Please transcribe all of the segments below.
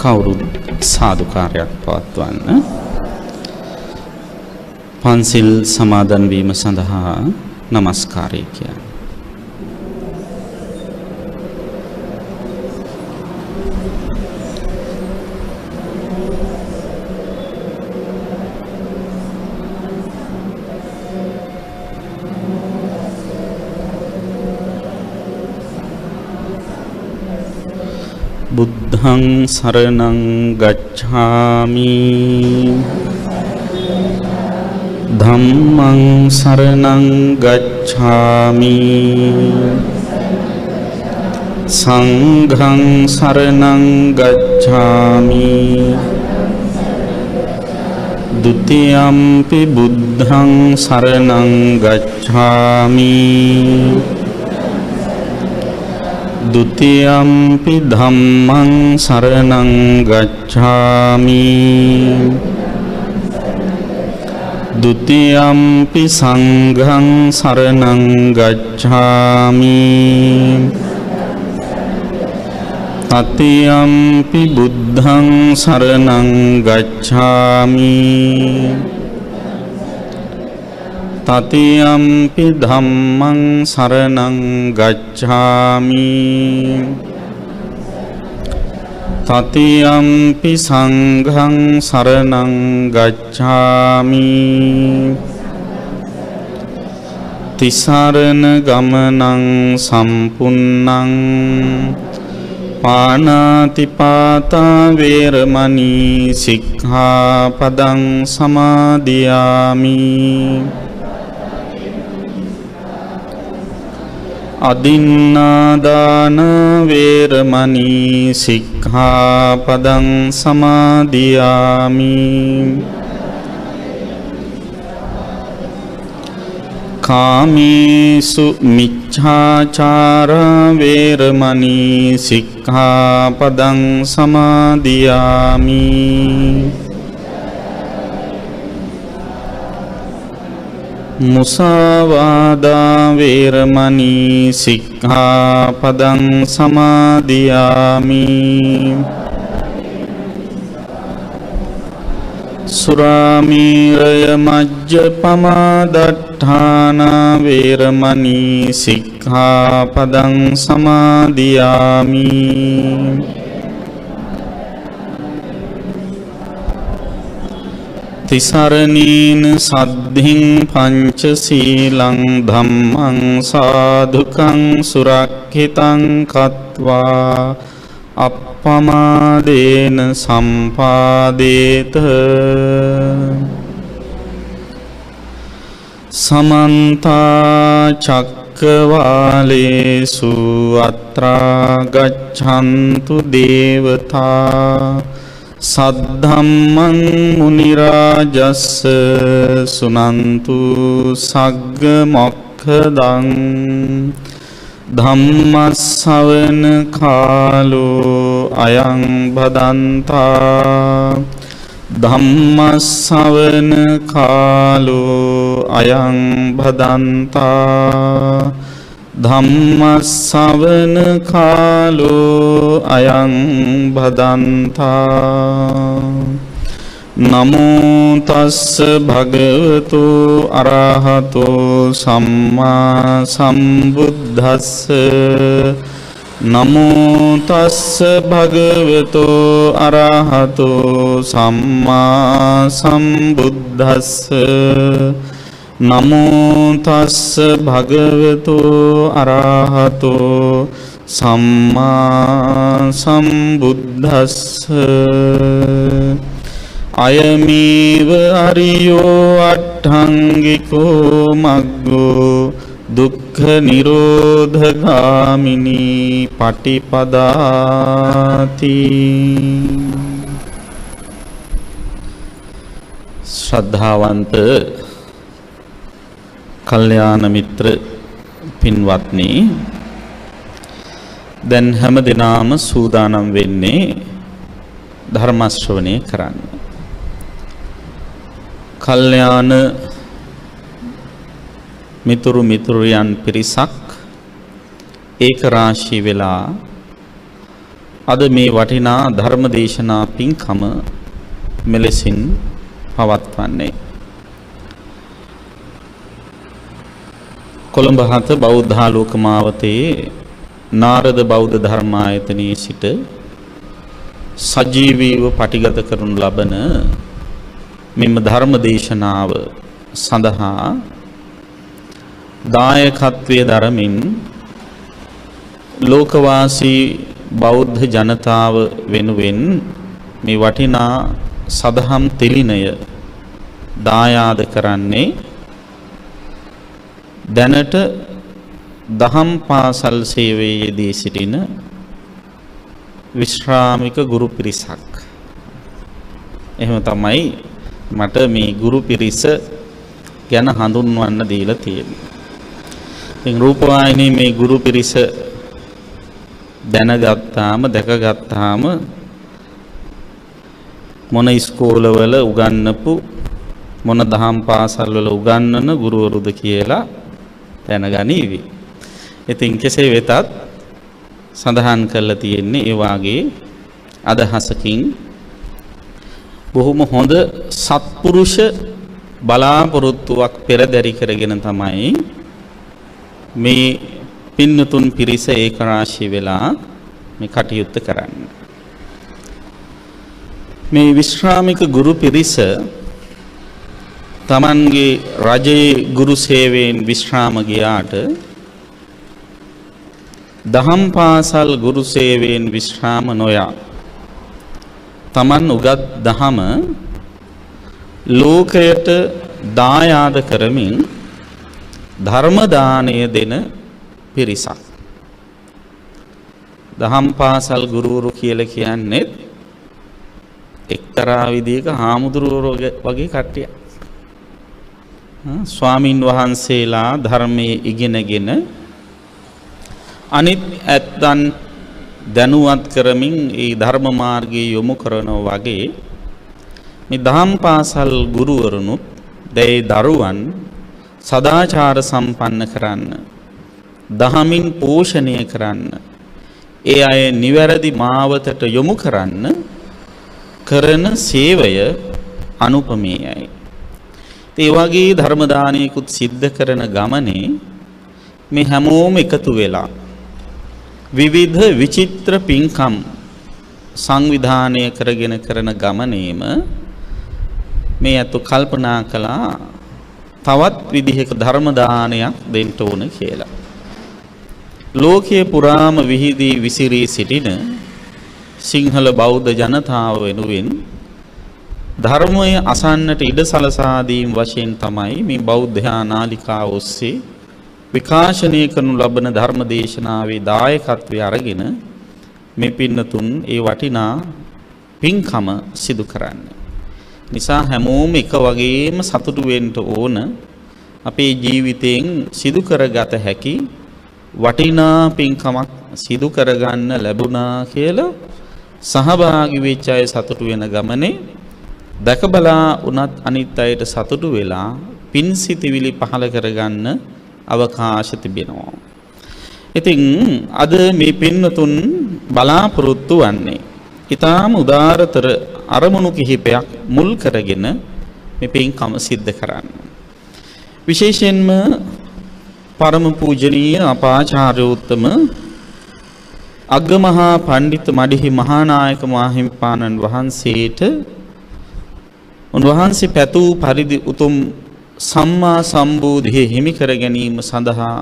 කවුරුත් සාදුකාරයක් පවත්වන්න. පන්සිල් සමාදන් වීම සඳහා නමස්කාරය කියන්නේ. බුද්ධං සරණං ගච්ඡාමි ධම්මං සරණං ගච්ඡාමි සංඝං සරණං ගච්ඡාමි ဒုတိယံ පි බුද්ධං සරණං ගච්ඡාමි द्वितीयम्पि धम्मं शरणं गच्छामि द्वितीयम्पि संघं शरणं गच्छामि तृतीयम्पि बुद्धं शरणं गच्छामि तृतीयम्पि धम्मं शरणं गच्छामि तृतीयम्पि संघं शरणं गच्छामि तिसरණ गमनं सम्पूर्णं पाणातिपाता वेरमणि सिक्खापदं समादियामि අදින්නාදාන වේරමණී සික්ඛාපදං සමාදියාමි කාමේසු මිච්ඡාචාරා වේරමණී සික්ඛාපදං සමාදියාමි මුසාවාදා වේරමණී සික්ඛාපදං සමාදියාමි සුරාමේරය මජ්ජපමා දට්ඨානා වේරමණී සික්ඛාපදං සමාදියාමි තිසරණීන සද්ධින් පංචශීලං ධම්මං සාධුකං සුරක්ඛිතං කତ୍වා අප්පමාදේන සම්පාදේත සමන්ත චක්කවාලේසු අත්‍රා ගච්ඡන්තු දේවතා සද්ධම්මං මුනි රාජස්ස සුනන්තු සග්ග මොක්ඛදං ධම්මස්සවන කාලෝ අයං භදන්තා ධම්මස්සවන කාලෝ අයං භදන්තා ධම්මස්සවන කාලෝ අයං භදන්තා නමෝ තස්ස භගවතු අරහතෝ සම්මා සම්බුද්දස්ස නමෝ තස්ස භගවතු අරහතෝ සම්මා සම්බුද්දස්ස නමෝ තස්ස භගවතු අරහතෝ සම්මා සම්බුද්දස්ස අයමේව අරියෝ අට්ඨංගිකෝ මග්ගෝ දුක්ඛ නිරෝධගාමිනී පටිපදාති. ශ්‍රද්ධාවන්ත කල්යාණ මිත්‍ර පින්වත්නි, දැන් හැම දිනම සූදානම් වෙන්නේ ධර්ම ශ්‍රවණය කරන්න. කල්යාණ මිතුරු මිතුරියන් පිරිසක් ඒක රාශී වෙලා අද මේ වටිනා ධර්ම දේශනා පින්කම මෙලෙසින් පවත්වන්නේ කොළඹ හත බෞද්ධාලෝක මාවතේ නාරද බෞද්ධ ධර්මායතනයේ සිට සජීවීව පටිගත කරනු ලබන මෙම ධර්ම දේශනාව සඳහා දායකත්වයේ දරමින් ලෝකවාසී බෞද්ධ ජනතාව වෙනුවෙන් මේ වටිනා සදහම් තෙලිනය දායාද කරන්නේ දැනට දහම් පාසල් සේවයේ යෙදී සිටින විශ්‍රාමික ගුරු පිරිසක්. එහෙම තමයි මට මේ ගුරු පිරිස ගැන හඳුන්වන්න දීලා තියෙන්නේ. ඉතින් රූපවාහිනී මේ ගුරු පිරිස දැනගත්තාම දැකගත්තාම මොන ඉස්කෝලවල උගන්වපු මොන දහම් පාසල් වල උගන්වන ගුරුවරුද කියලා දැනගනීවි. ඉතින් කෙසේ වෙතත් සඳහන් කරලා තියෙන්නේ ඒ වාගේ අදහසකින් බොහොම හොඳ සත්පුරුෂ බලාපොරොත්තුවක් පෙරදරි කරගෙන තමයි මේ පින්නතුන් පිරිස ඒකරාශී වෙලා මේ කටයුත්ත කරන්නේ. මේ විශ්‍රාමික ගුරු පිරිස තමන්ගේ රජයේ ගුරු සේවයෙන් විශ්‍රාම ගියාට දහම් පාසල් ගුරු සේවයෙන් විශ්‍රාම නොයා තමන් උගත් දහම ලෝකයට දායාද කරමින් ධර්ම දානය දෙන පිරිසක්. දහම් පාසල් ගුරුවරු කියලා කියන්නේ එක්තරා විදිහක හාමුදුරුවෝ වගේ කට්ටියක්. ස්වාමින් වහන්සේලා ධර්මයේ ඉගෙනගෙන අනිත් ඇත්තන් දැනුවත් කරමින් ඒ ධර්ම මාර්ගයේ යොමු කරනවා වගේ මේ දහම් පාසල් ගුරුවරුනුත් දැයි දරුවන් සදාචාර සම්පන්න කරන්න, දහමින් පෝෂණය කරන්න, ඒ අය නිවැරදි මාවතට යොමු කරන්න කරන සේවය අනුපමේයයි. ඒ වගේ ධර්ම දානයකුත් සිද්ධ කරන ගමනේ මේ හැමෝම එකතු වෙලා විවිධ විචිත්‍ර පින්කම් සංවිධානය කරගෙන කරන ගමනේම මේ අතු කල්පනා කළා තවත් විදිහක ධර්ම දානයක් දෙන්න ඕන කියලා. ලෝකයේ පුරාම විහිදී විසිරී සිටින සිංහල බෞද්ධ ජනතාව වෙනුවෙන් ධර්මය අසන්නට ඉඩ සලසා දීම වශයෙන් තමයි මේ බෞද්ධ නාලිකාව ඔස්සේ විකාශනය කරනු ලබන ධර්ම දේශනාවේ දායකත්වය අරගෙන මේ පින්නතුන් ඒ වටිනා පින්කම සිදු කරන්නේ. නිසා හැමෝම එක වගේම සතුටු වෙන්න ඕන අපේ ජීවිතයෙන් සිදු කරගත හැකි වටිනා පින්කමක් සිදු කරගන්න ලැබුණා කියලා සහභාගී වෙච්ච අය සතුටු වෙන ගමනේ දැකබලා උනත් අනිත් අයට සතුටු වෙලා පින් සිතිවිලි පහල කරගන්න අවකාශ තිබෙනවා. ඉතින් අද මේ පින්නතුන් බලාපොරොත්තු වන්නේ ඊටාම උදාරතර අරමුණු කිහිපයක් මුල් කරගෙන මේ පින්කම සිද්ධ කරන්න. විශේෂයෙන්ම පරම පූජනීය අපාචාර්යෝත්තම අග්ගමහා පණ්ඩිත මඩිහි මහානායක මාහිමිපාණන් වහන්සේට උන්වහන්සේ පැතූ පරිදි උතුම් සම්මා සම්බෝධිය හිමි කර ගැනීම සඳහා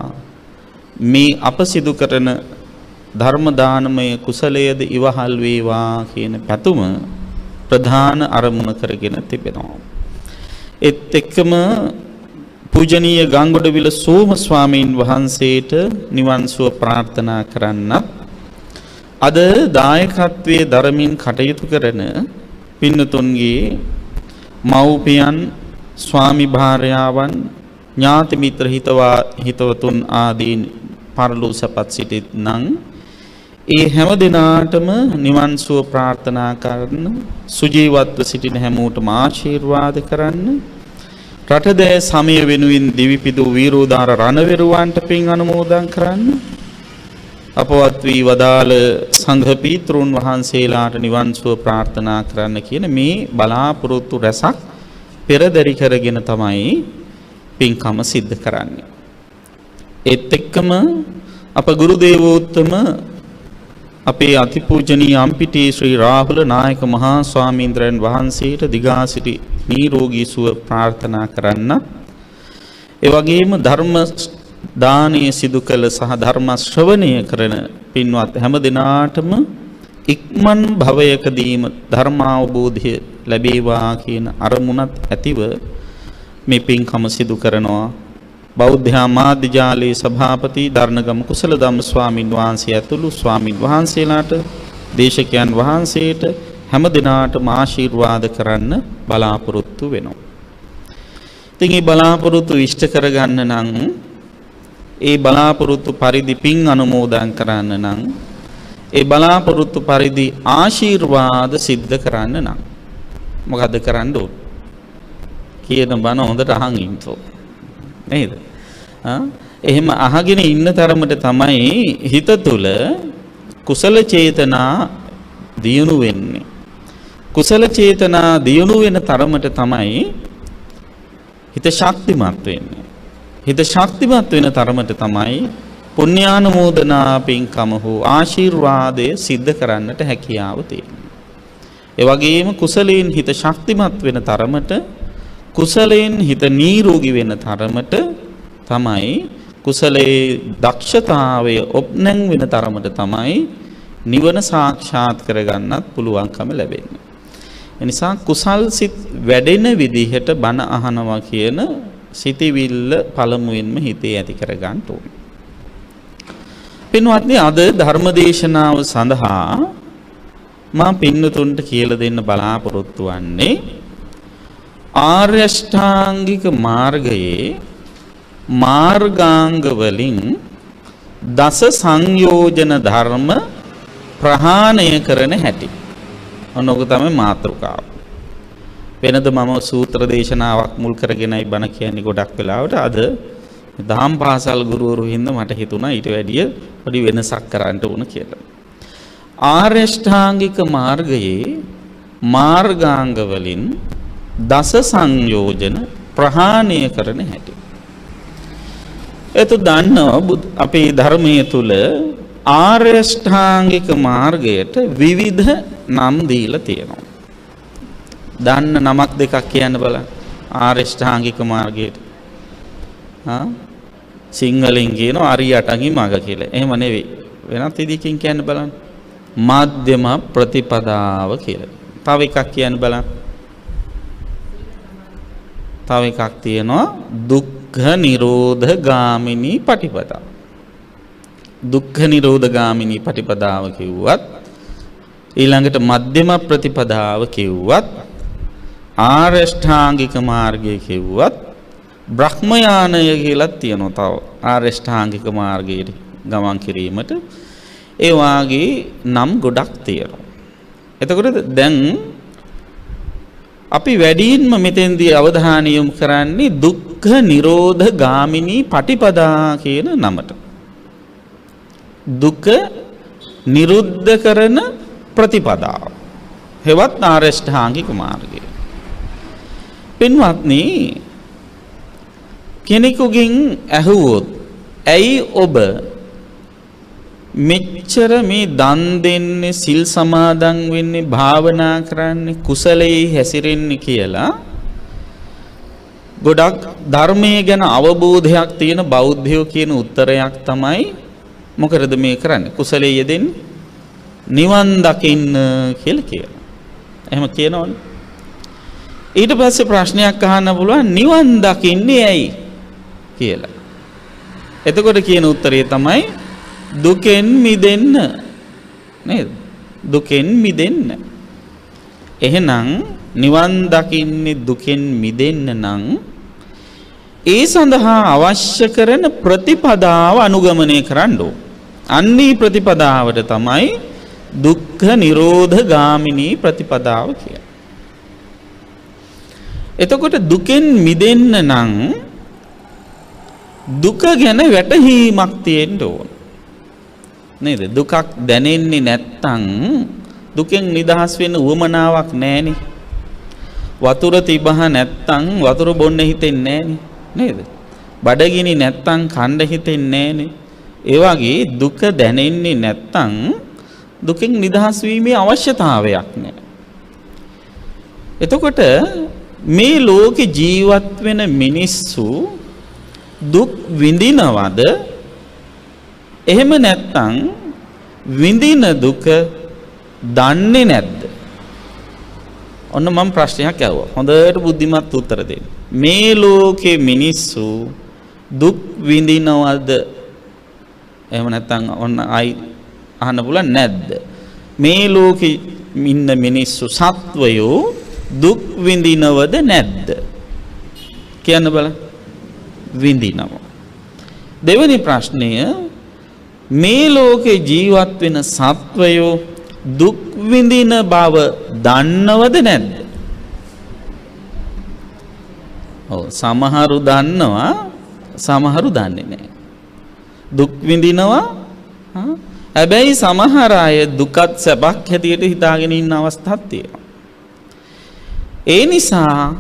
මේ අප සිදු කරන ධර්ම දානමය කුසලයේද ඉවහල් වේවා කියන පැතුම ප්‍රධාන අරමුණ කරගෙන තිබෙනවා. ඒත් එක්කම පූජනීය ගංගොඩවිල සෝම ස්වාමීන් වහන්සේට නිවන් සුව ප්‍රාර්ථනා කරන්නත් අද දායකත්වයේ දරමින් කටයුතු කරන පින්නතුන්ගේ මව්පියන් ස්වාමි භාර්යාවන් ඥාති මිත්‍ර හිතවතුන් ආදීන් පරලෝ සපත් සිටින්නම් ඒ හැම දිනාටම නිවන් සුව ප්‍රාර්ථනා කරන සුජීවත්ව සිටින හැමෝටම ආශිර්වාද කරන්න රටදෑ සමය වෙනුවෙන් දිවිපිදු වීරෝදාර රණවිරුවන්ට පින් අනුමෝදන් කරන්න අපවත් වී වදාළ සංඝ පීතෘන් වහන්සේලාට නිවන් සුව ප්‍රාර්ථනා කරන්න කියන මේ බලාපොරොත්තු රැසක් පෙරදරි කරගෙන තමයි පින්කම සිද්ධ කරන්නේ. ඒත් එක්කම අප ගුරු දේවෝත්තම අපේ අතිපූජනීය අම්පිටියේ ශ්‍රී රාහුල නායක මහා ස්වාමීන්ද්‍රයන් වහන්සේට දිගාසිරි නිරෝගී සුව ප්‍රාර්ථනා කරන්න. ඒ වගේම ධර්ම දානීය සිදු කළ සහ ධර්ම ශ්‍රවණය කරන පින්වත් හැම දිනාටම ඉක්මන් භවයකදීම ධර්ම අවබෝධය ලැබේවා කියන අරමුණත් ඇතිව මේ පින්කම සිදු කරනවා. බෞද්ධ ආමාත්‍ය ජාලයේ සභාපති දරණගම කුසල ධම්ම ස්වාමින් වහන්සේ ඇතුළු ස්වාමින් වහන්සේලාට දේශකයන් වහන්සේට හැම දිනාටම ආශිර්වාද කරන්න බලාපොරොත්තු වෙනවා. ඉතින් මේ බලාපොරොත්තු ඉෂ්ට කරගන්න නම් ඒ බලාපොරොත්තු පරිදි පින් අනුමෝදන් කරන්න නම් ඒ බලාපොරොත්තු පරිදි ආශිර්වාද සිද්ධ කරන්න නම් මොකද කරන්න ඕන කියන බණ හොඳට අහන් ඉන්නෝ නේද? එහෙම අහගෙන ඉන්න තරමට තමයි හිත තුළ කුසල චේතනා දියුණු වෙන්නේ. කුසල චේතනා දියුණු වෙන තරමට තමයි හිත ශක්තිමත් වෙන්නේ. හිත ශක්තිමත් වෙන තරමට තමයි පුණ්‍යානුමෝදනා පින්කම හෝ ආශිර්වාදය සිද්ධ කරන්නට හැකියාව තියෙන්නේ. ඒ වගේම කුසලයෙන් හිත ශක්තිමත් වෙන තරමට කුසලයෙන් හිත නිරෝගී වෙන තරමට තමයි කුසලයේ දක්ෂතාවය ඔප්නං වෙන තරමට තමයි නිවන සාක්ෂාත් කරගන්නත් පුළුවන්කම ලැබෙන්නේ. ඒ නිසා කුසල් සිත් වැඩෙන විදිහට බණ අහනවා කියන සිතවිල්ල පළමුවෙන්ම හිතේ ඇති කරගන්න ඕනේ. පින්වත්නි, අද ධර්මදේශනාව සඳහා මා පින්නතුන්ට කියලා දෙන්න බලාපොරොත්තු වන්නේ ආර්ය අෂ්ටාංගික මාර්ගයේ මාර්ගාංග වලින් දස සංයෝජන ධර්ම ප්‍රහාණය කරන හැටි. ඔනෝක තමයි මාතෘකාව. වෙනද මම සූත්‍ර දේශනාවක් මුල් කරගෙනයි බණ කියන්නේ ගොඩක් වෙලාවට. අද දහම් පාසල් ගුරුවරු හින්දා මට හිතුණා ඊට වැඩිය පොඩි වෙනසක් කරන්න ඕන කියලා. ආර්ය අෂ්ටාංගික මාර්ගයේ මාර්ගාංග වලින් දස සංයෝජන ප්‍රහාණය කරන හැටි. එතකොට දන්නවා අපේ ධර්මයේ තුල ආර්ය අෂ්ටාංගික මාර්ගයට විවිධ නම් දීලා තියෙනවා. දන්න නමක් දෙකක් කියන්න බලන්න. ආර්ය අෂ්ටාංගික මාර්ගයට. සිංහලෙන් කියනවා අරියටඟි මඟ කියලා. එහෙම නෙවෙයි. වෙනත් විදිහකින් කියන්න බලන්න. මධ්‍යම ප්‍රතිපදාව කියලා. තව එකක් කියන්න බලන්න. තව එකක් තියෙනවා දුක්ඛ නිරෝධ ගාමිනී පටිපදා. දුක්ඛ නිරෝධ ගාමිනී පටිපදාව කිව්වත් ඊළඟට මධ්‍යම ප්‍රතිපදාව කිව්වත් ආර්ය අෂ්ටාංගික මාර්ගය කිව්වත් බ්‍රහ්මයානය කියලා තියෙනවා. තව ආර්ය අෂ්ටාංගික මාර්ගයට ගමන් කිරීමට ඒ වාගේ නම් ගොඩක් තියෙනවා. එතකොට දැන් අපි වැඩියෙන්ම මෙතෙන්දී අවධානය යොමු කරන්නේ දුක්ඛ නිරෝධ ගාමිනී පටිපදා කියන නමට. දුක නිරුද්ධ කරන ප්‍රතිපදාව. හෙවත් ආර්ය අෂ්ටාංගික මාර්ගය. පින්වත්නි, කෙනෙකුගෙන් ඇහුවොත් ඇයි ඔබ මෙච්චර මේ දන් දෙන්නේ, සිල් සමාදන් වෙන්නේ, භාවනා කරන්නේ, කුසලයේ හැසිරෙන්නේ කියලා ගොඩක් ධර්මයේ ගැන අවබෝධයක් තියෙන බෞද්ධයෝ කියන උත්තරයක් තමයි මොකද මේ කරන්නේ? කුසලයේ යෙදෙන්නේ නිවන් දකින්න කියලා කියනවා. එහෙම කියනවනේ. ඊට පස්සේ ප්‍රශ්නයක් අහන්න පුළුවන් නිවන් දකින්නේ ඇයි කියලා. එතකොට කියන උත්තරය තමයි දුකෙන් මිදෙන්න. නේද? දුකෙන් මිදෙන්න. එහෙනම් නිවන් දකින්නේ දුකෙන් මිදෙන්න නම් ඒ සඳහා අවශ්‍ය කරන ප්‍රතිපදාව අනුගමනය කරන්න ඕන. අන්නේ ප්‍රතිපදාවට තමයි දුක්ඛ නිරෝධ ගාමිනී ප්‍රතිපදාව කියන්නේ. එතකොට දුකෙන් මිදෙන්න නම් දුක ගැන වැටහීමක් තියෙන්න ඕන. නේද? දුකක් දැනෙන්නේ නැත්තම් දුකෙන් නිදහස් වෙන්න උවමනාවක් නැහෙනේ. වතුර තිබහ නැත්තම් වතුර බොන්න හිතෙන්නේ නැහෙනේ. නේද? බඩගිනි නැත්තම් කන්න හිතෙන්නේ නැහෙනේ. ඒ වගේ දුක දැනෙන්නේ නැත්තම් දුකෙන් නිදහස් වීමේ අවශ්‍යතාවයක් නැහැ. එතකොට මේ ලෝකේ ජීවත් වෙන මිනිස්සු දුක් විඳිනවද? එහෙම නැත්තම් විඳින දුක දන්නේ නැද්ද? ඔන්න මම ප්‍රශ්නයක් අහුවා. හොඳට බුද්ධිමත් උත්තර දෙන්න. මේ ලෝකේ මිනිස්සු දුක් විඳිනවද? එහෙම නැත්තම් ඔන්න ආයි අහන්න පුළුවන් නැද්ද? මේ ලෝකේ ඉන්න මිනිස්සු සත්වයෝ දුක් විඳිනවද නැද්ද? කියන්න බලන්න. විඳිනවා. දෙවෙනි ප්‍රශ්නය මේ ලෝකේ ජීවත් වෙන සත්වයෝ දුක් විඳින බව දන්නවද නැද්ද? ඔව් සමහරු දන්නවා සමහරු දන්නේ නැහැ. දුක් විඳිනවා හැබැයි සමහර අය දුකත් සැපක් හැටියට හිතාගෙන ඉන්න අවස්ථාවක් තියෙනවා. ඒ නිසා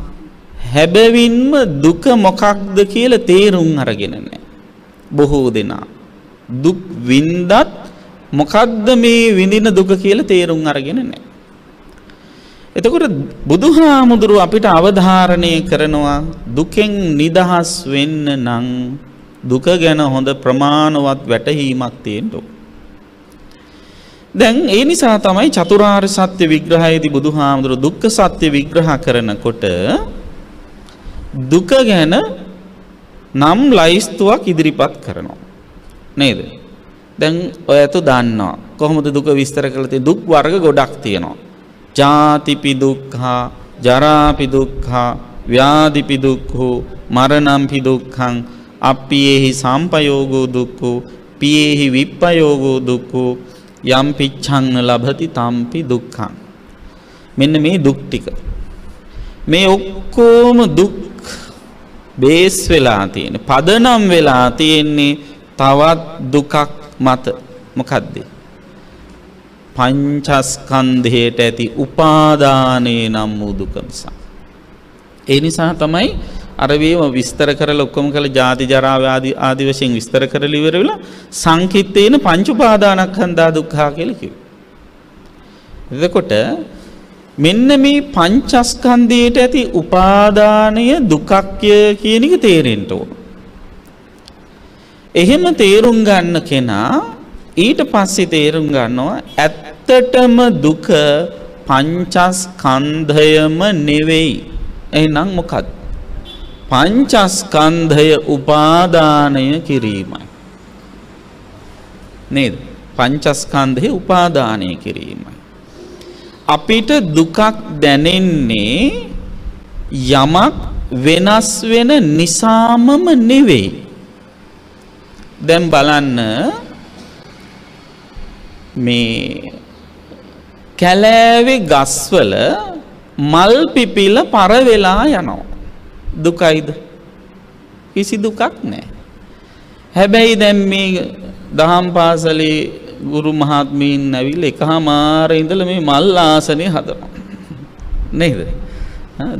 හැබැවින්ම දුක මොකක්ද කියලා තේරුම් අරගෙන නැහැ. බොහෝ දෙනා දුක් විඳත් මොකද්ද මේ විඳින දුක කියලා තේරුම් අරගෙන නැහැ. එතකොට බුදුහාමුදුරුව අපිට අවධාරණය කරනවා දුකෙන් නිදහස් වෙන්න නම් දුක ගැන හොඳ ප්‍රමාණවත් වැටහීමක් තියෙන්න ඕන. දැන් ඒ නිසා තමයි චතුරාර්ය සත්‍ය විග්‍රහයේදී බුදුහාමුදුරුව දුක්ඛ සත්‍ය විග්‍රහ කරනකොට දුක ගැන නම් ලයිස්තුවක් ඉදිරිපත් කරනවා. නේද? දැන් ඔයත් දන්නවා කොහොමද දුක විස්තර කරලා තියෙන්නේ? දුක් වර්ග ගොඩක් තියෙනවා. ජාතිපි දුක්ඛා, ජරාපි දුක්ඛා, ව්‍යාධිපි දුක්ඛෝ, මරණම්පි දුක්ඛං, අප්පියේහි සම්පයෝගෝ දුක්ඛෝ, පියේහි විප්පයෝගෝ දුක්ඛෝ, යම් පිච්ඡං ලබති තම්පි දුක්ඛං. මෙන්න මේ දුක් ටික. මේ ඔක්කොම දුක් බේස් වෙලා තියෙන, පදනම් වෙලා තියෙන්නේ තවත් දුකක් මත. මොකද්ද? පංචස්කන්ධයට ඇති උපාදානේ නම් වූ දුක නිසා. ඒ නිසා තමයි අර වේම විස්තර කරලා ඔක්කොම කළ ජාති ජරා ව්‍යාධි ආදි වශයෙන් විස්තර කරලා ඉවර වෙලා සංකිට්ඨේන පංච උපාදානස්කන්ධා දුක්ඛා කියලා කිව්වා. එතකොට මෙන්න මේ පංචස්කන්ධයට ඇති උපාදානය දුකක් කියන එක තේරෙන්න ඕන. එහෙම තේරුම් ගන්න කෙනා ඊට පස්සේ තේරුම් ගන්නවා ඇත්තටම දුක පංචස්කන්ධයම නෙවෙයි. එහෙනම් මොකක්ද? පංචස්කන්ධය උපාදානය කිරීමයි. නේද? පංචස්කන්ධය උපාදානය කිරීමයි. අපිට දුකක් දැනෙන්නේ යමක් වෙනස් වෙන නිසාමම නෙවෙයි. දැන් බලන්න මේ කැලෑවේ ගස්වල මල් පිපිල පර වෙලා යනවා. දුකයිද? කිසි දුකක් නැහැ. හැබැයි දැන් මේ දහම් පාසලේ ගුරු මහත්මීන් ඇවිල්ලා එකමාර ඉඳලා මේ මල් ආසනේ හදනවා. නේද?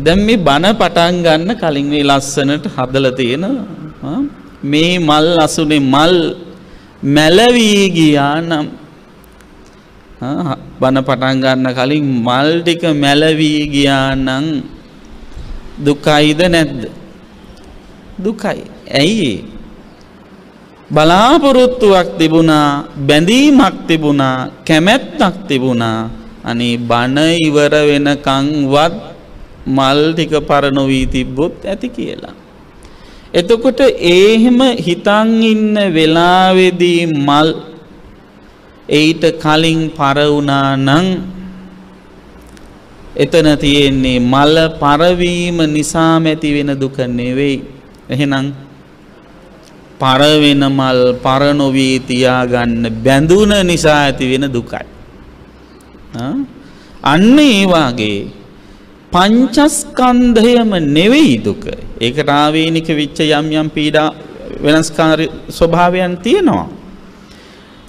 දැන් මේ බණ පටන් ගන්න කලින් මේ ලස්සනට හදලා තියෙන මේ මල් අසුනේ මල් මැලවී ගියා නම් බණ පටන් ගන්න කලින් මල් ටික මැලවී ගියා නම් දුකයිද නැද්ද? දුකයි. ඇයි? බලාපොරොත්තුවක් තිබුණා, බැඳීමක් තිබුණා, කැමැත්තක් තිබුණා. අනේ බණ ඉවර වෙනකන්වත් මල් ටික පරණ වී තිබ්බොත් ඇති කියලා. එතකොට එහෙම හිතන් ඉන්න වෙලාවේදී මල් ඊට කලින් පර වුණා නම් එතන තියෙන්නේ මල පරවීම නිසා ඇති වෙන දුක නෙවෙයි. එහෙනම් පර වෙන මල් පර නොවී තියාගන්න බැඳුන නිසා ඇති වෙන දුකයි. අන්න ඒ වාගේ පංචස්කන්ධයම නෙවෙයි දුක. ඒකට ආවේනික විච්ච යම් යම් පීඩා වෙනස්කාරී ස්වභාවයන් තියෙනවා.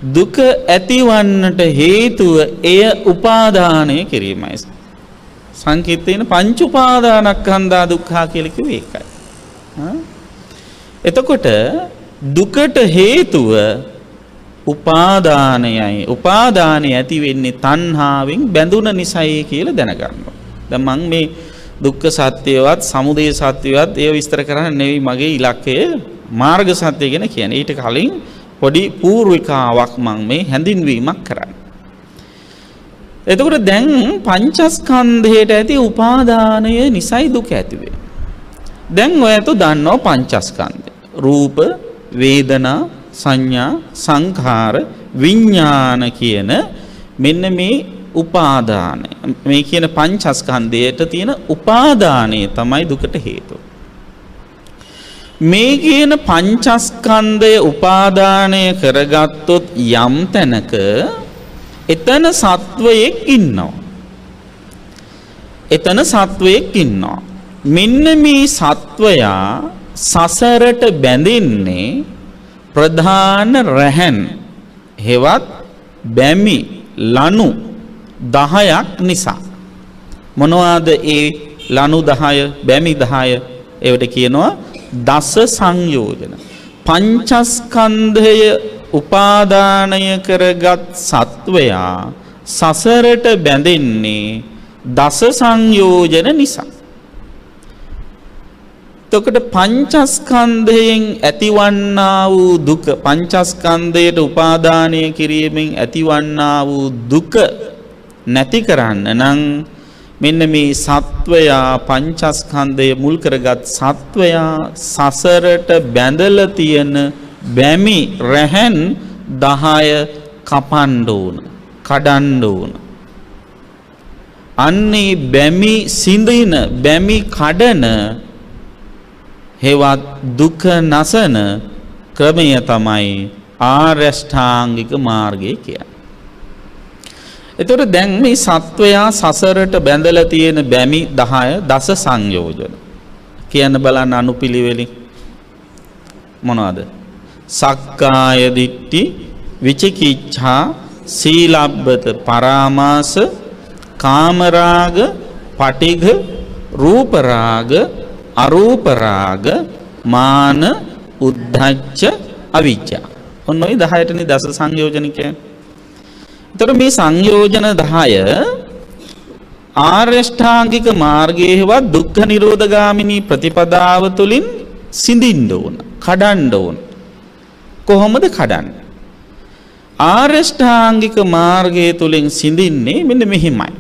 දුක ඇතිවන්නට හේතුව එය උපාදානය කිරීමයි. සංකීර්තේන පංච උපාදානස්කන්ධා දුක්ඛා කියලා කිව්වේ ඒකයි. එතකොට දුකට හේතුව උපාදානයයි. උපාදානය ඇති වෙන්නේ තණ්හාවෙන් බැඳුන නිසායි කියලා දැනගන්නවා. දැන් මම මේ දුක්ඛ සත්‍යවත් සමුදය සත්‍යවත් ඒව විස්තර කරන්න නෙවෙයි මගේ ඉලක්කය මාර්ග සත්‍ය ගැන කියන්නේ. ඊට කලින් පොඩි පූර්විකාවක් මම මේ හැඳින්වීමක් කරන්නේ. එතකොට දැන් පංචස්කන්ධයට ඇති උපාදානය නිසයි දුක ඇති වෙන්නේ. දැන් ඔයතු දන්නවා පංචස්කන්ධය. රූප, වේදනා, සංඥා, සංඛාර, විඥාන කියන මෙන්න මේ උපාදානය. මේ කියන පංචස්කන්ධයට තියෙන උපාදානය තමයි දුකට හේතුව. මේ කියන පංචස්කන්ධය උපාදානය කරගත්තොත් යම් තැනක එතන සත්වයෙක් ඉන්නවා. එතන සත්වයෙක් ඉන්නවා. මෙන්න මේ සත්වයා සසරට බැඳෙන්නේ ප්‍රධාන රැහන් හෙවත් බැමි ලනු 10ක් නිසා. මොනවාද ඒ ලනු 10 බැමි 10? ඒවට කියනවා දස සංයෝජන. පංචස්කන්ධය උපාදානය කරගත් සත්වයා සසරට බැඳෙන්නේ දස සංයෝජන නිසා. එතකොට පංචස්කන්ධයෙන් ඇතිවන්නා වූ දුක, පංචස්කන්ධයට උපාදානය කිරීමෙන් ඇතිවන්නා වූ දුක නැති කරන්න නම් මෙන්න මේ සත්වයා පංචස්කන්ධය මුල් කරගත් සත්වයා සසරට බැඳලා තියෙන බැමි රැහන් 10 කපන්න ඕන, කඩන්න ඕන. අන්නේ බැමි සිඳින, බැමි කඩන හෙවත් දුක නසන ක්‍රමය තමයි ආර්යෂ්ඨාංගික මාර්ගය කියන්නේ. එතකොට දැන් මේ සත්වයා සසරට බැඳලා තියෙන බැමි 10 දස සංයෝජන කියන්න බලන්න අනුපිළිවෙලින් මොනවද? සක්කාය දිට්ඨි, විචිකිච්ඡා, සීලබ්බත පරාමාස, කාමරාග, පටිඝ, රූපරාග, අරූපරාග, මාන, උද්ධච්ච, අවිජ්ජා. ඔන්න ඔය 10ටනේ දස සංයෝජන කියන්නේ. එතකොට මේ සංයෝජන 10 ආර්යෂ්ඨාංගික මාර්ගයේවත් දුක්ඛ නිරෝධගාමිනී ප්‍රතිපදාව තුළින් සිඳින්න ඕන, කඩන්න ඕන. කොහොමද කඩන්නේ? ආර්යෂ්ඨාංගික මාර්ගය තුළින් සිඳින්නේ මෙන්න මෙහිමයි.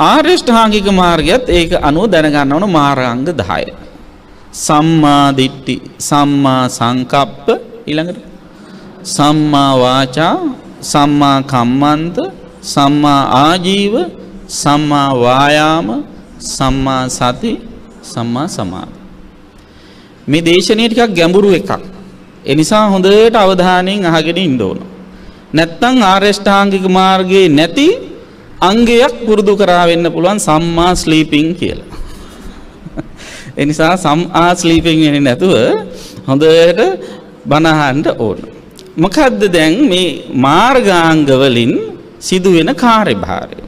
ආර්යෂ්ඨාංගික මාර්ගයත් ඒක අනුව දැනගන්න ඕන මාර්ගාංග 10. සම්මා දිට්ඨි, සම්මා සංකප්ප, ඊළඟට සම්මා වාචා, සම්මා කම්මන්ත, සම්මා ආජීව, සම්මා වායාම, සම්මා සති, සම්මා සමාධි. මේ දේශනාව ටිකක් ගැඹුරු එකක්. ඒ නිසා හොඳට අවධානයෙන් අහගෙන ඉන්න ඕන. නැත්නම් ආර්යෂ්ඨාංගික මාර්ගයේ නැති අංගයක් පුරුදු කරා වෙන්න පුළුවන් සම්මා ස්ලීපින් කියලා. ඒ නිසා සම්මා ස්ලීපින් වෙන්නේ නැතුව හොඳට බණ අහන්න ඕන. මොකද්ද දැන් මේ මාර්ගාංග වලින් සිදුවෙන කාර්යභාරය?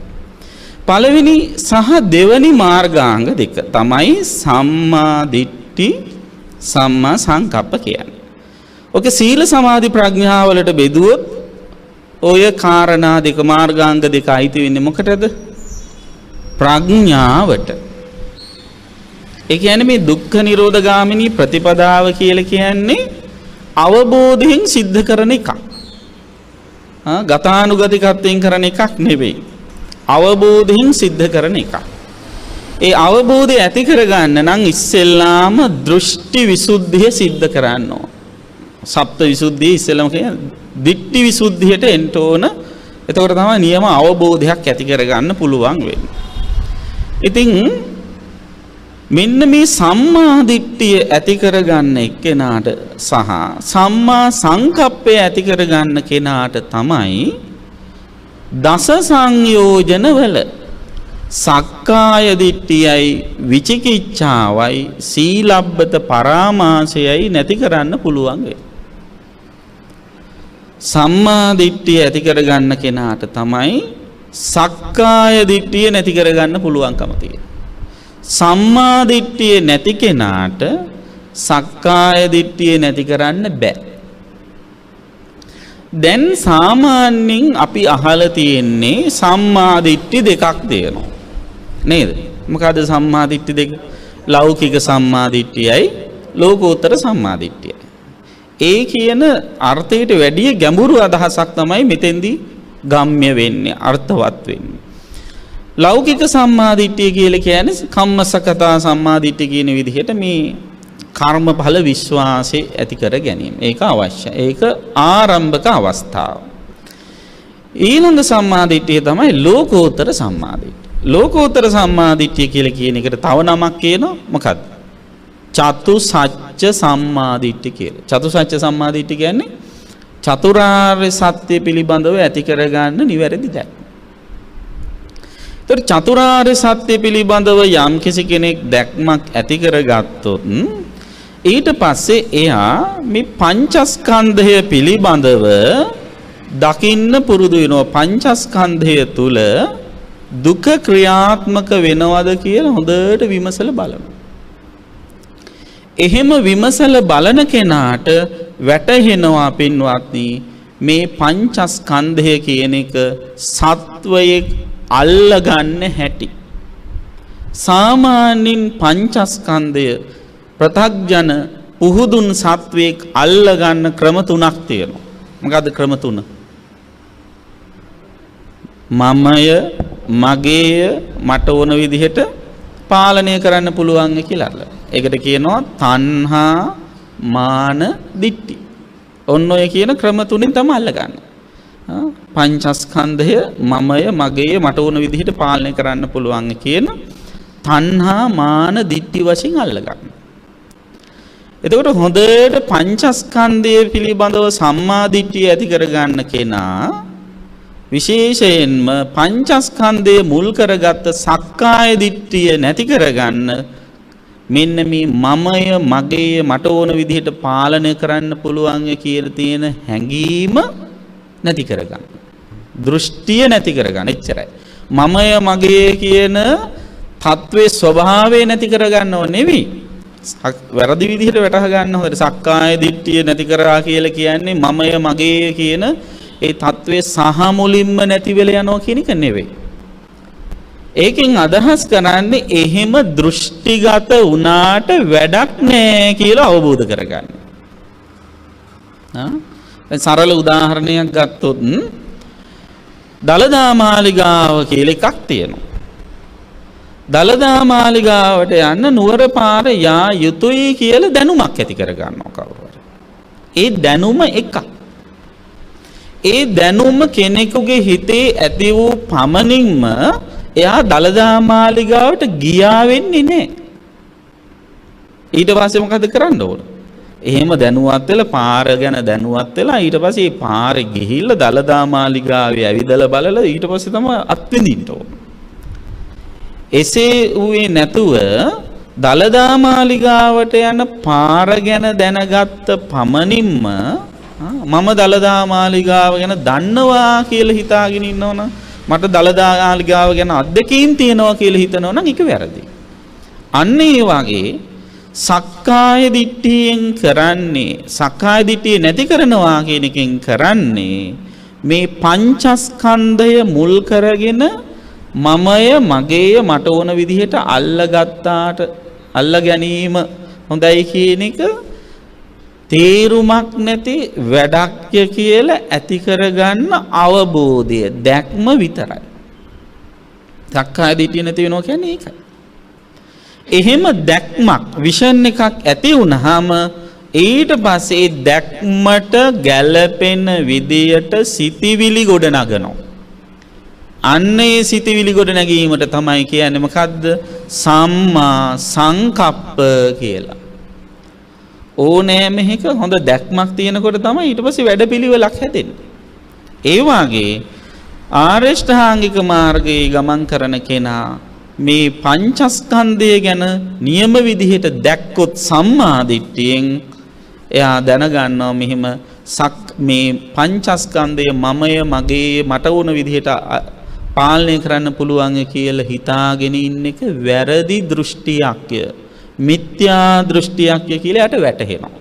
පළවෙනි සහ දෙවෙනි මාර්ගාංග දෙක තමයි සම්මා දිට්ඨි, සම්මා සංකප්ප කියන්නේ. ඔක සීල සමාධි ප්‍රඥා වලට බෙදුවොත් ඔය කාරණා දෙක, මාර්ගාංග දෙක අයිති වෙන්නේ මොකටද? ප්‍රඥාවට. ඒ කියන්නේ මේ දුක්ඛ නිරෝධගාමිනී ප්‍රතිපදාව කියලා කියන්නේ අවබෝධයෙන් සිද්ධ කරන එකක්. ගතානුගතිකත්වයෙන් කරන එකක් නෙවෙයි. අවබෝධයෙන් සිද්ධ කරන එකක්. ඒ අවබෝධය ඇති කරගන්න නම් ඉස්සෙල්ලාම දෘෂ්ටි විසුද්ධිය සිද්ධ කරන්න ඕන. සප්ත විසුද්ධිය ඉස්සෙල්ලාම කියන්නේ දිට්ඨි විසුද්ධියට එන්න ඕන. එතකොට තමයි නියම අවබෝධයක් ඇති කරගන්න පුළුවන් වෙන්නේ. ඉතින් මෙන්න මේ සම්මා දිට්ඨිය ඇති කරගන්න එක්කෙනාට සහ සම්මා සංකප්පය ඇති කරගන්න කෙනාට තමයි දස සංයෝජන වල සක්කාය දිට්ඨියයි, විචිකිච්ඡාවයි, සීලබ්බත පරාමාසයයි නැති කරන්න පුළුවන් වෙයි. සම්මා දිට්ඨිය ඇති කරගන්න කෙනාට තමයි සක්කාය දිට්ඨිය නැති කරගන්න පුළුවන්කම තියෙන්නේ. සම්මා දිට්ඨිය නැති කෙනාට සක්කාය දිට්ඨිය නැති කරන්න බෑ. දැන් සාමාන්‍යයෙන් අපි අහලා තියෙන්නේ සම්මා දිට්ඨි දෙකක් තියෙනවා. නේද? මොකද සම්මා දිට්ඨි දෙක? ලෞකික සම්මා දිට්ඨියයි ලෝකෝත්තර සම්මා දිට්ඨියයි. ඒ කියන අර්ථයට වැඩිය ගැඹුරු අදහසක් තමයි මෙතෙන්දී ගම්ම්‍ය වෙන්නේ, අර්ථවත් වෙන්නේ. ලෞකික සම්මා දිට්ඨිය කියලා කියන්නේ කම්මසකතා සම්මා දිට්ඨිය කියන විදිහට මේ කර්මඵල විශ්වාසය ඇති කර ගැනීම. ඒක අවශ්‍යයි. ඒක ආරම්භක අවස්ථාව. ඊළඟ සම්මා දිට්ඨිය තමයි ලෝකෝත්තර සම්මා දිට්ඨිය. ලෝකෝත්තර සම්මා දිට්ඨිය කියලා කියන එකට තව නමක් කියනවා. මොකක්ද? චතුසත්‍ය සම්මා දිට්ඨිය කියලා. චතුසත්‍ය සම්මා දිට්ඨිය කියන්නේ චතුරාර්ය සත්‍ය පිළිබඳව ඇති කරගන්න නිවැරදි දැක්ම. ඒතර චතුරාර්ය සත්‍ය පිළිබඳව යම් කෙනෙක් දැක්මක් ඇති කරගත්තොත් ඊට පස්සේ එයා මේ පංචස්කන්ධය පිළිබඳව දකින්න පුරුදු වෙනවා. පංචස්කන්ධය තුල දුක ක්‍රියාත්මක වෙනවද කියලා හොඳට විමසලා බලනවා. එහෙම විමසලා බලන කෙනාට වැටහෙනවා පින්වත්නි මේ පංචස්කන්ධය කියන එක සත්වයේ අල්ලගන්න හැටි. සාමාන්‍යයෙන් පංචස්කන්ධය ප්‍රතග්ජන පුහුදුන් සත්වයක් අල්ලගන්න ක්‍රම තුනක් තියෙනවා. මොකද්ද ක්‍රම තුන? මමය, මගේය, මට ඕන විදිහට පාලනය කරන්න පුළුවන් කියලා අල්ලන. ඒකට කියනවා තණ්හා, මාන, දිට්ඨි. ඔන්න ඔය කියන ක්‍රම තුنين තමයි අල්ලගන්නේ. පංචස්කන්ධය මමය, මගේය, මට ඕන විදිහට පාලනය කරන්න පුළුවන් කියන තණ්හා, මාන, දිට්ඨි වශයෙන් අල්ලගන්න. එතකොට හොඳට පංචස්කන්ධය පිළිබඳව සම්මා දිට්ඨිය ඇති කරගන්න කෙනා විශේෂයෙන්ම පංචස්කන්ධය මුල් කරගත්ත සක්කාය දිට්ඨිය නැති කරගන්න මෙන්න මේ මමය, මගේය, මට ඕන විදිහට පාලනය කරන්න පුළුවන් කියන තියෙන හැඟීම නැති කරගන්න. දෘෂ්ටිය නැති කරගන්න. එච්චරයි. මමය, මගේය කියන තත්වයේ ස්වභාවය නැති කරගන්නව නෙවෙයි. වැරදි විදිහට වැටහ ගන්න හොඳට සක්කාය දිට්ඨිය නැති කරා කියලා කියන්නේ මමය, මගේය කියන ඒ තත්වයේ සහ මුලින්ම නැති වෙලා යනවා කියන එක නෙවෙයි. ඒකෙන් අදහස් කරන්නේ එහෙම දෘෂ්ටිගත වුණාට වැඩක් නෑ කියලා අවබෝධ කරගන්න. සරල උදාහරණයක් ගත්තොත් දලදා මාලිගාව කියලා එකක් තියෙනවා. දලදා මාලිගාවට යන්න නුවර පාර යා යුතුයි කියලා දැනුමක් ඇති කරගන්නවා කවුරු හරි. ඒ දැනුම එකක්. ඒ දැනුම කෙනෙකුගේ හිතේ ඇති වූ පමණින්ම එයා දලදා මාලිගාවට ගියා වෙන්නේ නැහැ. ඊට පස්සේ මොකද කරන්න ඕන? එහෙම දැනුවත් වෙලා පාර ගැන දැනුවත් වෙලා ඊට පස්සේ මේ පාරේ ගිහිල්ලා දලදා මාලිගාවේ ඇවිදලා බලලා ඊට පස්සේ තමයි අත්විඳින්න ඕන. එසේ වූයේ නැතුව දලදා මාලිගාවට යන පාර ගැන දැනගත්ත පමණින්ම මම දලදා මාලිගාව ගැන දන්නවා කියලා හිතාගෙන ඉන්නවනම් මට දලදා මාලිගාව ගැන අත්දැකීම් තියෙනවා කියලා හිතනවනම් ඒක වැරදි. අන්න ඒ වගේ සක්කාය දිට්ඨියෙන් කරන්නේ සක්කාය දිට්ඨිය නැති කරනවා කියන එකෙන් කරන්නේ මේ පංචස්කන්ධය මුල් කරගෙන මමය, මගේය, මට ඕන විදිහට අල්ලගත්තාට අල්ල ගැනීම හොඳයි කියන එක තේරුමක් නැති වැඩක් කියලා ඇති කරගන්න අවබෝධය දැක්ම විතරයි. සක්කාය දිට්ඨිය නැති වෙනවා කියන්නේ ඒකයි. එහෙම දැක්මක් විෂන් එකක් ඇති වුනහම ඊට පස්සේ දැක්මට ගැළපෙන විදියට සිතිවිලි ගොඩ නගනවා. අන්නේ සිතිවිලි ගොඩ නැගීමට තමයි කියන්නේ මොකද්ද? සම්මා සංකප්ප කියලා. ඕනෑම එක හොඳ දැක්මක් තියෙනකොට තමයි ඊට පස්සේ වැඩපිළිවෙලක් හැදෙන්නේ. ඒ වාගේ ආරෂ්ඨාංගික මාර්ගයේ ගමන් කරන කෙනා මේ පංචස්කන්ධය ගැන නියම විදිහට දැක්කොත් සම්මා දිට්ඨියෙන් එයා දැනගන්නවා මෙහිම මේ පංචස්කන්ධය මමය මගේ මට ඕන විදිහට පාලනය කරන්න පුළුවන් කියලා හිතාගෙන ඉන්න එක වැරදි දෘෂ්ටියක්ය. මිත්‍යා දෘෂ්ටියක්ය කියලා යට වැටහෙනවා.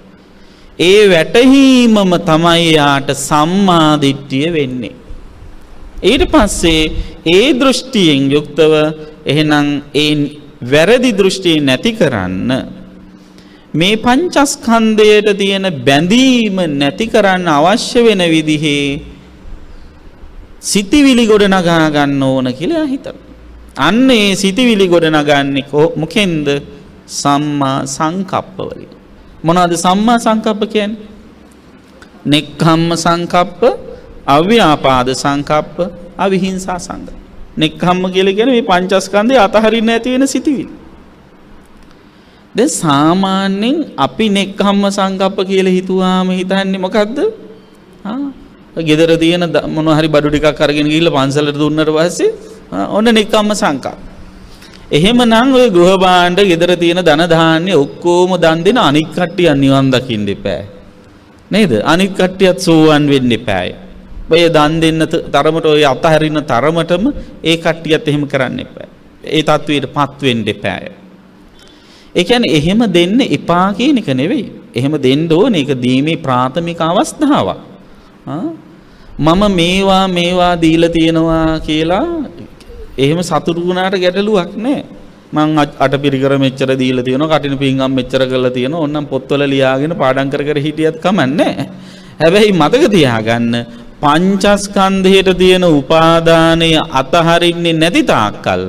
ඒ වැටහීමම තමයි යාට සම්මා දිට්ඨිය වෙන්නේ. ඊට පස්සේ ඒ දෘෂ්ටියෙන් යුක්තව එහෙනම් ඒ වැරදි දෘෂ්ටිය නැති කරන්න මේ පංචස්කන්ධයට තියෙන බැඳීම නැති කරන්න අවශ්‍ය වෙන විදිහේ සිතිවිලි ගොඩ නගා ගන්න ඕන කියලා හිතනවා. අන්න ඒ සිතිවිලි ගොඩ නගන්නේ මොකෙන්ද? සම්මා සංකප්ප වලින්. මොනවද සම්මා සංකප්ප කියන්නේ? නෙක්ඛම්ම සංකප්ප, අව්‍යාපාද සංකප්ප, අවිහිංසා සංකප්ප. නෙක්ඛම්ම කියලා කියන්නේ මේ පංචස්කන්ධය අතහරින්න ඇති වෙන සිතිවිලි. දැන් සාමාන්‍යයෙන් අපි නෙක්ඛම්ම සංකප්ප කියලා හිතුවාම හිතන්නේ මොකද්ද? ගෙදර තියෙන මොනවා හරි බඩු ටිකක් අරගෙන ගිහිල්ලා පන්සලට දුන්නට පස්සේ ඔන්න නෙක්ඛම්ම සංකප්ප. එහෙමනම් ওই ගෘහ භාණ්ඩ ගෙදර තියෙන ධන ධාන්‍ය ඔක්කොම දන් දෙන අනික් කට්ටිය නිවන් දකින්න එපා. නේද? අනික් කට්ටියත් සෝවන් වෙන්න එපාය. ඔය දන් දෙන්න තරමට ඔය අතහරින තරමටම ඒ කට්ටියත් එහෙම කරන්න එපා. ඒ තත්වයටපත් වෙන්න එපාය. ඒ කියන්නේ එහෙම දෙන්න එපා කියන එක නෙවෙයි. එහෙම දෙන්න ඕනේ. ඒක දීමේ ප්‍රාථමික අවස්ථාවක්. මම මේවා දීලා තියෙනවා කියලා එහෙම සතුටු වුණාට ගැටලුවක් නැහැ. මං අටපිරිකර මෙච්චර දීලා තියෙනවා, කටින පිංගම් මෙච්චර කරලා තියෙනවා. ඕන්නම් පොත්වල ලියාගෙන පාඩම් කර හිටියත් කමන්නේ. හැබැයි මතක තියාගන්න පංචස්කන්ධයට තියෙන උපාදානය අතහරින්නේ නැති තාක්කල්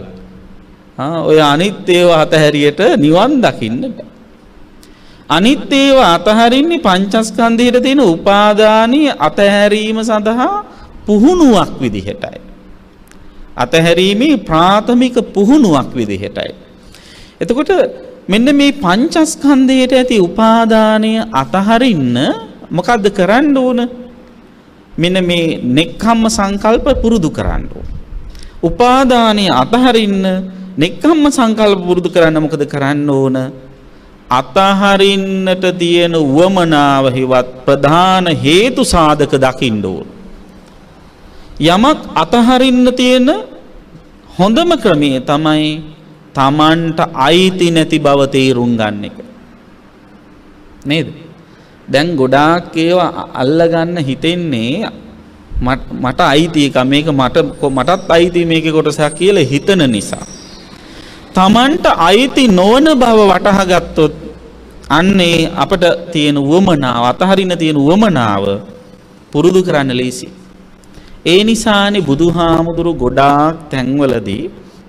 ඔය අනිත් ඒවා අතහැරියට නිවන් දකින්න බෑ. අනිත් ඒවා අතහරින්නේ පංචස්කන්ධයට තියෙන උපාදානීය අතහැරීම සඳහා පුහුණුවක් විදිහටයි. අතහැරීමේ ප්‍රාථමික පුහුණුවක් විදිහටයි. එතකොට මෙන්න මේ පංචස්කන්ධයට ඇති උපාදානය අතහරින්න මොකද්ද කරන්න ඕන? මෙන්න මේ නෙක්ඛම්ම සංකල්ප පුරුදු කරන්න ඕන. උපාදානය අතහරින්න නෙක්ඛම්ම සංකල්ප පුරුදු කරන්න මොකද කරන්න ඕන? අතහරින්නට තියෙන උවමනාව හිවත් ප්‍රධාන හේතු සාධක දකින්න ඕන. යමක් අතහරින්න තියෙන හොඳම ක්‍රමය තමයි තමන්ට අයිති නැති බව තේරුම් ගන්න එක. නේද? දැන් ගොඩාක් ඒවා අල්ලගන්න හිතෙන්නේ මට අයිති එක, මේක මටත් අයිති මේකේ කොටසක් කියලා හිතන නිසා. තමන්ට අයිති නොවන බව වටහා ගත්තොත් අන්නේ අපට තියෙන උවමනාව, අතහරින්න තියෙන උවමනාව පුරුදු කරන්න ලේසි. ඒ නිසානේ බුදුහාමුදුරු ගොඩාක් තැන්වලදී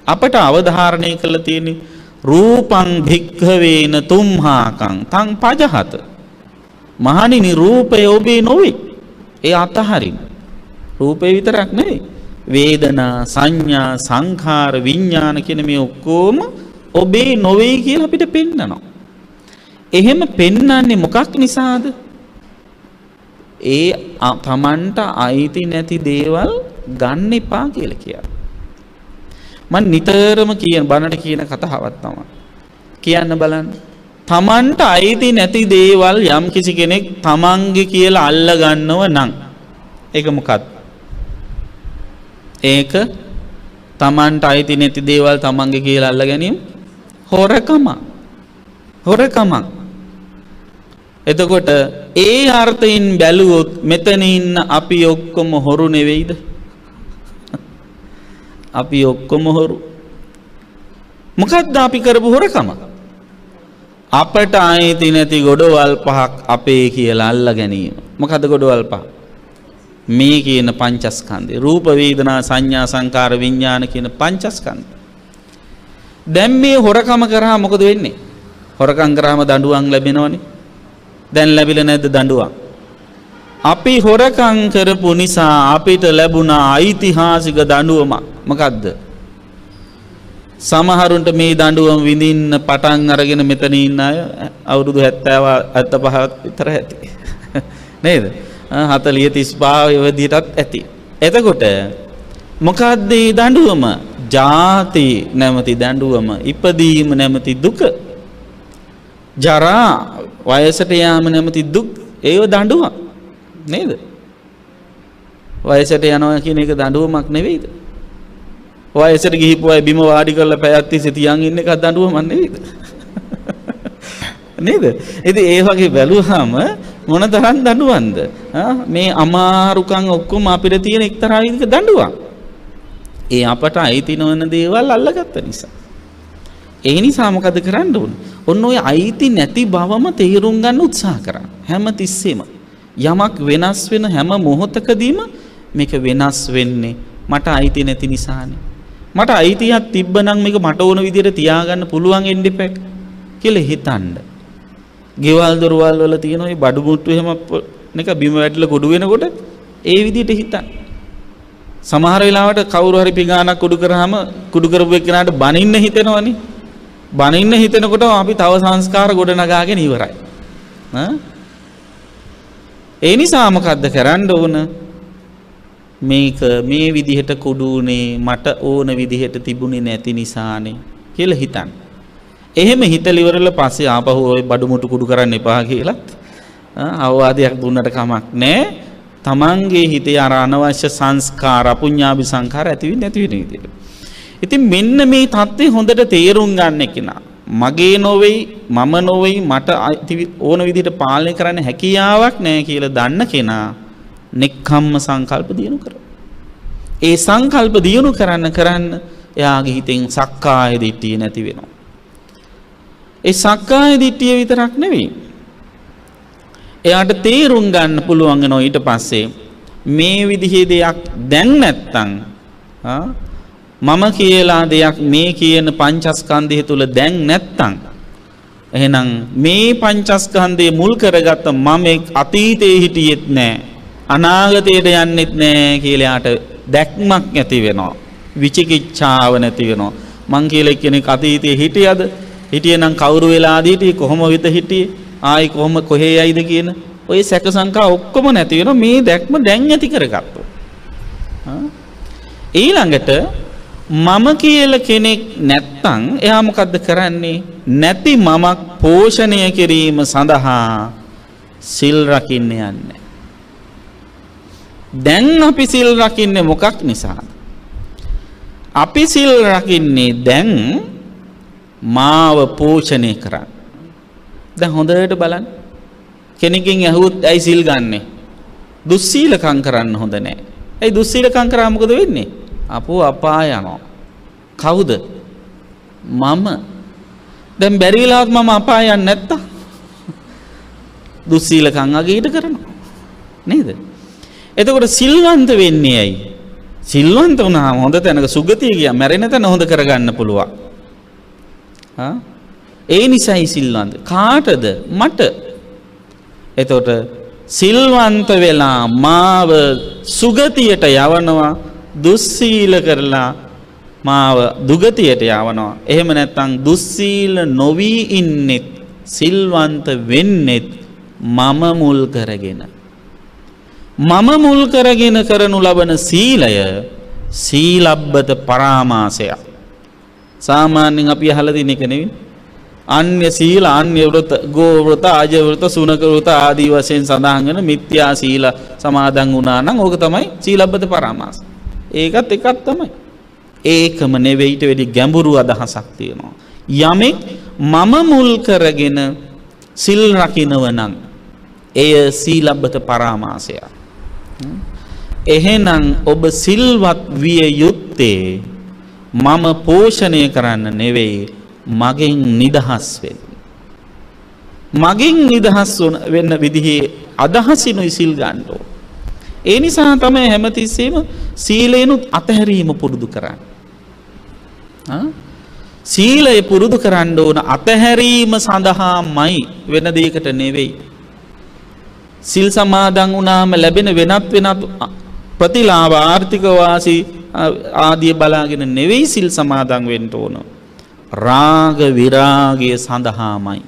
අපට අවධාරණය කළ තියෙන්නේ රූපං භික්ඛවේන තුම්හාකං තං පජහත. මහණෙනි රූපය ඔබේ නොවේ. ඒ අතහරින්න. රූපේ විතරක් නෙවෙයි. වේදනා, සංඥා, සංඛාර, විඥාන කියන මේ ඔක්කොම ඔබේ නොවේ කියලා අපිට පෙන්නනවා. එහෙම පෙන්නන්නේ මොකක් නිසාද? ඒ තමන්ට අයිති නැති දේවල් ගන්න එපා කියලා කියනවා. මම නිතරම බණට කියන කතාවක් තමයි. කියන්න බලන්න. තමන්ට අයිති නැති දේවල් යම් කිසි කෙනෙක් තමන්ගේ කියලා අල්ල ගන්නව නම් ඒක මොකක්ද? ඒක තමන්ට අයිති නැති දේවල් තමන්ගේ කියලා අල්ල ගැනීම හොරකම. එතකොට ඒ අර්ථයෙන් බැලුවොත් මෙතන ඉන්න අපි ඔක්කොම හොරු නෙවෙයිද? අපි ඔක්කොම හොරු. මොකද්ද අපි කරපු හොරකම? අපට ආйти නැති ගොඩවල් පහක් අපේ කියලා අල්ලා ගැනීම. මොකද්ද ගොඩවල් පහ? මේ කියන පංචස්කන්ධය. රූප, වේදනා, සංඥා, සංකාර, විඥාන කියන පංචස්කන්ධ. දැන් මේ හොරකම කරා මොකද වෙන්නේ? හොරකම් කරාම දඬුවම් ලැබෙනවනේ. දැන් ලැබිලා නැද්ද දඬුවම්? අපි හොරකම් කරපු නිසා අපිට ලැබුණා ඓතිහාසික දඬුවම. මොකද්ද? සමහරුන්ට මේ දඬුවම් විඳින්න පටන් අරගෙන මෙතන ඉන්න අය අවුරුදු 70 75 විතර ඇති. නේද? 40 35 ඒ විදිහටත් ඇති. එතකොට මොකද්ද මේ දඬුවම? ජාති නැමැති දඬුවම, ඉපදීම නැමැති දුක, ජරා වයසට යාම නැමැති දුක්, ඒව දඬුවම්. නේද? වයසට යනවා කියන එක දඬුවමක් නෙවෙයිද? වයසට ගිහිපු අය බිම වාඩි කරලා පැයක් තිස්සේ තියන් ඉන්න එක දඬුවමක් නෙවෙයිද? නේද? ඉතින් ඒ වගේ බැලුවාම මොන තරම් දඬුවම්ද? මේ අමාරුකම් ඔක්කොම අපිට තියෙන එක්තරා විදිහක දඬුවම්. ඒ අපට අයිති නොවන දේවල් අල්ලගත්ත නිසා. ඒ නිසා මොකද කරන්න ඕනේ? ඔන්න ඔය අයිති නැති බවම තේරුම් ගන්න උත්සාහ කරා. හැම තිස්සෙම යමක් වෙනස් වෙන හැම මොහොතකදීම මේක වෙනස් වෙන්නේ මට අයිති නැති නිසානේ. මට අයිතියක් තිබ්බනම් මේක මට ඕන විදිහට තියාගන්න පුළුවන් එන්න එපා කියලා හිතන්න. ගෙවල් දොරවල් වල තියෙන ওই බඩු මුට්ටු එහෙම නික බිම වැටලා කුඩු වෙනකොට ඒ විදිහට හිතන්න. සමහර වෙලාවට කවුරු හරි පිඟානක් කුඩු කරාම කුඩු කරපු එක්කනට බනින්න හිතෙනවනේ. බනින්න හිතෙනකොට අපි තව සංස්කාර ගොඩ නගාගෙන ඉවරයි. ඒ නිසා මොකද්ද කරන්න ඕන? මේක මේ විදිහට කුඩුනේ මට ඕන විදිහට තිබුණේ නැති නිසානේ කියලා හිතන්න. එහෙම හිතලා ඉවරලා පස්සේ ආපහු ওই බඩු මුට්ටු කුඩු කරන්න එපා කියලාත් අවවාදයක් දුන්නට කමක් නැහැ. තමන්ගේ හිතේ අර අනවශ්‍ය සංස්කාර අපුඤ්ඤාභි සංඛාර ඇති වෙන්නේ නැති වෙන විදිහට. ඉතින් මෙන්න මේ தත්ත්වය හොඳට තේරුම් ගන්න කෙනා මගේ නොවේයි මම නොවේයි මට ඕන විදිහට පාලනය කරන්න හැකියාවක් නැහැ කියලා දන්න කෙනා නෙක්ඛම්ම සංකල්ප දියුණු කරනවා. ඒ සංකල්ප දියුණු කරන්න එයාගේ හිතෙන් සක්කාය දිට්ඨිය නැති වෙනවා. ඒ සක්කාය දිට්ඨිය විතරක් නෙවෙයි. එයාට තේරුම් ගන්න පුළුවන් වෙනවා ඊට පස්සේ මේ විදිහේ දෙයක් දැන් නැත්තම් මම කියලා දෙයක් මේ කියන පංචස්කන්ධය තුල දැන් නැත්තම් එහෙනම් මේ පංචස්කන්ධය මුල් කරගත්ත මම අතීතයේ හිටියෙත් නැහැ අනාගතයට යන්නෙත් නැහැ කියලා යාට දැක්මක් ඇති වෙනවා. විචිකිච්ඡාව නැති වෙනවා. මං කියලා කෙනෙක් අතීතයේ හිටියද? හිටියනම් කවුරු වෙලාද හිටියේ? කොහොම විත හිටියේ? ආයි කොහොම කොහේ යයිද කියන ඔය සැක සංකා ඔක්කොම නැති වෙනවා. මේ දැක්ම දැන් ඇති කරගත්තොත්. ඊළඟට මම කියලා කෙනෙක් නැත්තම් එයා මොකද්ද කරන්නේ? නැති මමක් පෝෂණය කිරීම සඳහා සිල් රකින්න යන්නේ. දැන් අපි සිල් රකින්නේ මොකක් නිසාද? අපි සිල් රකින්නේ දැන් මාව පෝෂණය කරන්න. දැන් හොඳට බලන්න. කෙනෙක්ගෙන් ඇහුවොත් ඇයි සිල් ගන්නෙ? දුස්සීලකම් කරන්න හොඳ නැහැ. ඇයි දුස්සීලකම් කරා මොකද වෙන්නේ? අපෝ අපාය යනවා. කවුද? මම. දැන් බැරි වෙලාවත් මම අපාය යන්නේ නැත්තම් දුස්සීලකම් අගීට කරනවා. නේද? එතකොට සිල්වන්ත වෙන්නේ ඇයි? සිල්වන්ත වුණාම හොඳ තැනක සුගතිය ගියා මැරෙන තැන හොඳ කරගන්න පුළුවන්. ඒ නිසායි සිල්වන්ත. කාටද? මට. එතකොට සිල්වන්ත වෙලා මාව සුගතියට යවනවා, දුස්සීල කරලා මාව දුගතියට යවනවා. එහෙම නැත්නම් දුස්සීල නොවි ඉන්නෙත් සිල්වන්ත වෙන්නෙත් මම මුල් කරගෙන. මම මුල් කරගෙන කරනු ලබන සීලය සීලබ්බත පරාමාසය. සාමාන්‍යයෙන් අපි අහලා තියෙන එක නෙවෙයි. අන්‍ය සීල, අන්‍ය වෘත, ගෝ වෘත, ආජ වෘත, සුනක වෘත ආදී වශයෙන් සඳහන් වෙන මිත්‍යා සීල සමාදන් වුණා නම් ඕක තමයි සීලබ්බත පරාමාස. ඒකත් එකක් තමයි. ඒකම නෙවෙයි ඊට වැඩි ගැඹුරු අදහසක් තියෙනවා. යමෙක් මම මුල් කරගෙන සිල් රකින්නව නම් එය සීලබ්බත පරාමාසය. එහෙනම් ඔබ සිල්වත් විය යුත්තේ මම පෝෂණය කරන්න නෙවෙයි මගෙන් නිදහස් වෙන්න. මගෙන් නිදහස් වෙන්න විදිහේ අදහසිනුයි සිල් ගන්න ඕන. ඒ නිසා තමයි හැමතිස්සෙම සීලේනුත් අතහැරීම පුරුදු කරන්නේ. සීලය පුරුදු කරන්න ඕන අතහැරීම සඳහාමයි වෙන දෙයකට නෙවෙයි. සිල් සමාදන් වුණාම ලැබෙන වෙනත් ප්‍රතිලාභ ආර්ථික වාසී ආදී බලාගෙන නෙවෙයි සිල් සමාදන් වෙන්න ඕන. රාග විරාගය සඳහාමයි.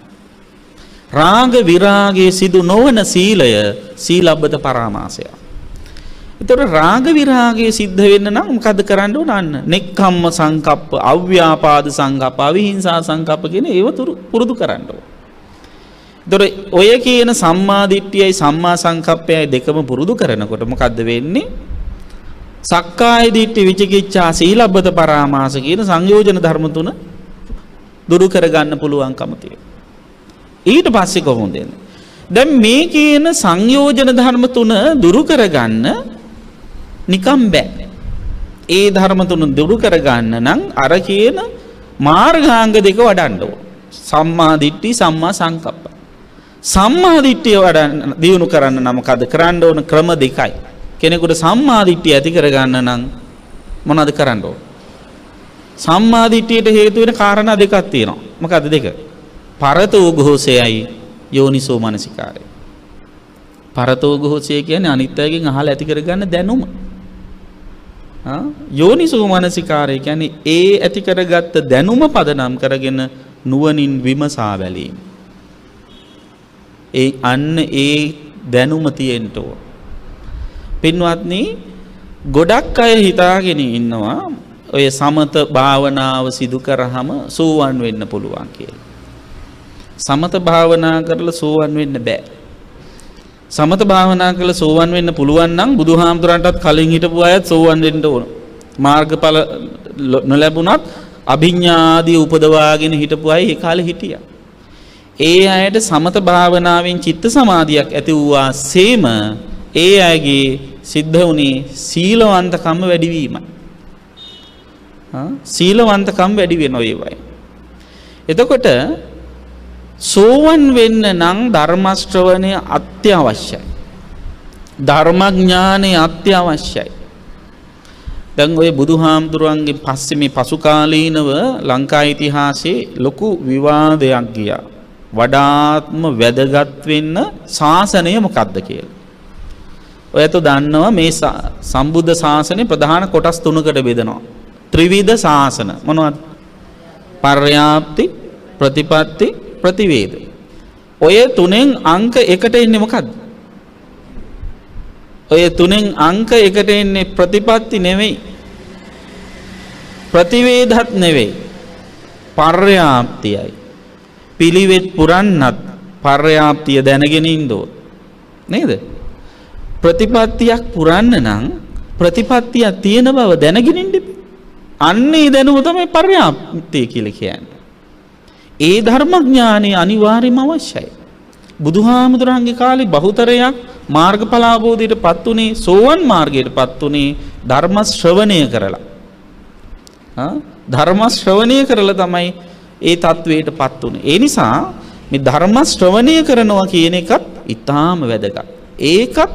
රාග විරාගයේ සිදු නොවන සීලය සීලබ්බත පරාමාසය. ඒතර රාග විරාගයේ සිද්ධ වෙන්න නම් මොකද කරන්න ඕන? අන්න නෙක්ඛම්ම සංකප්ප, අව්‍යාපාද සංකප්ප, අවිහිංසා සංකප්ප කියන ඒව පුරුදු කරන්න ඕන. ඒතර ඔය කියන සම්මා දිට්ඨියයි සම්මා සංකප්පයයි දෙකම පුරුදු කරනකොට මොකද්ද වෙන්නේ? සක්කාය දිට්ඨි විචිකිච්ඡා සීලබ්බත පරාමාස කියන සංයෝජන ධර්ම තුන දුරු කරගන්න පුළුවන්කම තියෙනවා. ඊට පස්සේ කොහොමද එන්නේ? දැන් මේ කියන සංයෝජන ධර්ම තුන දුරු කරගන්න නිකම් බෑ. ඒ ධර්ම තුන දුරු කරගන්න නම් අර කියන මාර්ගාංග දෙක වඩන්න ඕන. සම්මා දිට්ඨි සම්මා සංකප්ප. සම්මා දිට්ඨිය වඩන්න දියුණු කරන්න නම් මොකද කරන්න ඕන? ක්‍රම දෙකයි. කෙනෙකුට සම්මා දිට්ඨිය ඇති කරගන්න නම් මොනවද කරන්න ඕන? සම්මා දිට්ඨියට හේතු වෙන කාරණා දෙකක් තියෙනවා. මොකද්ද දෙක? පරතෝ ഘോഷයයි යෝනිසෝ මනසිකාරය. පරතෝ ഘോഷය කියන්නේ අනිත් අයගෙන් අහලා ඇති කරගන්න දැනුම. යෝනිසෝ මනසිකාරය කියන්නේ ඒ ඇති කරගත්ත දැනුම පදනම් කරගෙන නුවණින් විමසා බැලීම. ඒ දැනුම තියෙන්න ඕන. පින්වත්නි, ගොඩක් අය හිතාගෙන ඉන්නවා ඔය සමත භාවනාව සිදු කරාම සෝවන් වෙන්න පුළුවන් කියලා. සමත භාවනා කරලා සෝවන් වෙන්න බෑ. සමත භාවනා කරලා සෝවන් වෙන්න පුළුවන් නම් බුදුහාමුදුරන්ටත් කලින් හිටපු අයත් සෝවන් වෙන්න ඕන. මාර්ගඵල නොලැබුණත් අභිඥා ආදී උපදවාගෙන හිටපු අය ඒ කාලේ හිටියා. ඒ අයට සමත භාවනාවෙන් චිත්ත සමාධියක් ඇති වූවා සේම ඒ අයගේ සිද්ධ වුණේ සීලවන්තකම වැඩි වීමයි. සීලවන්තකම් වැඩි වෙනවා ඒවයි. එතකොට සෝවන් වෙන්න නම් ධර්ම ශ්‍රවණය අත්‍යවශ්‍යයි. ධර්මඥානය අත්‍යවශ්‍යයි. දැන් ඔය බුදුහාමුදුරන්ගෙන් පස්සේ මේ පසු කාලීනව ලංකා ඉතිහාසයේ ලොකු විවාදයක් ගියා. වඩාත්ම වැදගත් වෙන්න ශාසනය මොකක්ද කියලා. ඔයත් දන්නවා මේ සම්බුද්ධ ශාසනය ප්‍රධාන කොටස් තුනකට බෙදනවා. ත්‍රිවිධ ශාසන. මොනවද? පර්යාප්ති, ප්‍රතිපත්ති, ප්‍රතිවේද. ඔය තුනෙන් අංක එකට එන්නේ මොකද්ද? ඔය තුනෙන් අංක එකට එන්නේ ප්‍රතිපත්ති නෙවෙයි. ප්‍රතිවේදත් නෙවෙයි. පර්යාප්තියයි. පිළිවෙත් පුරන්නත් පර්යාප්තිය දැනගෙන ඉන්න ඕන. නේද? ප්‍රතිපත්තියක් පුරන්න නම් ප්‍රතිපත්තිය තියෙන බව දැනගෙන ඉන්න. අන්නේ දැනුම තමයි පර්යාප්තිය කියලා කියන්නේ. ඒ ධර්මඥානෙ අනිවාර්යම අවශ්‍යයි. බුදුහාමුදුරන්ගේ කාලේ බහුතරයක් මාර්ගඵල අවබෝධයටපත් උනේ සෝවන් මාර්ගයටපත් උනේ ධර්ම ශ්‍රවණය කරලා. ධර්ම ශ්‍රවණය කරලා තමයි ඒ තත්වයටපත් උනේ. ඒ නිසා මේ ධර්ම ශ්‍රවණය කරනවා කියන එකත් ඊටාම වැදගත්. ඒකත්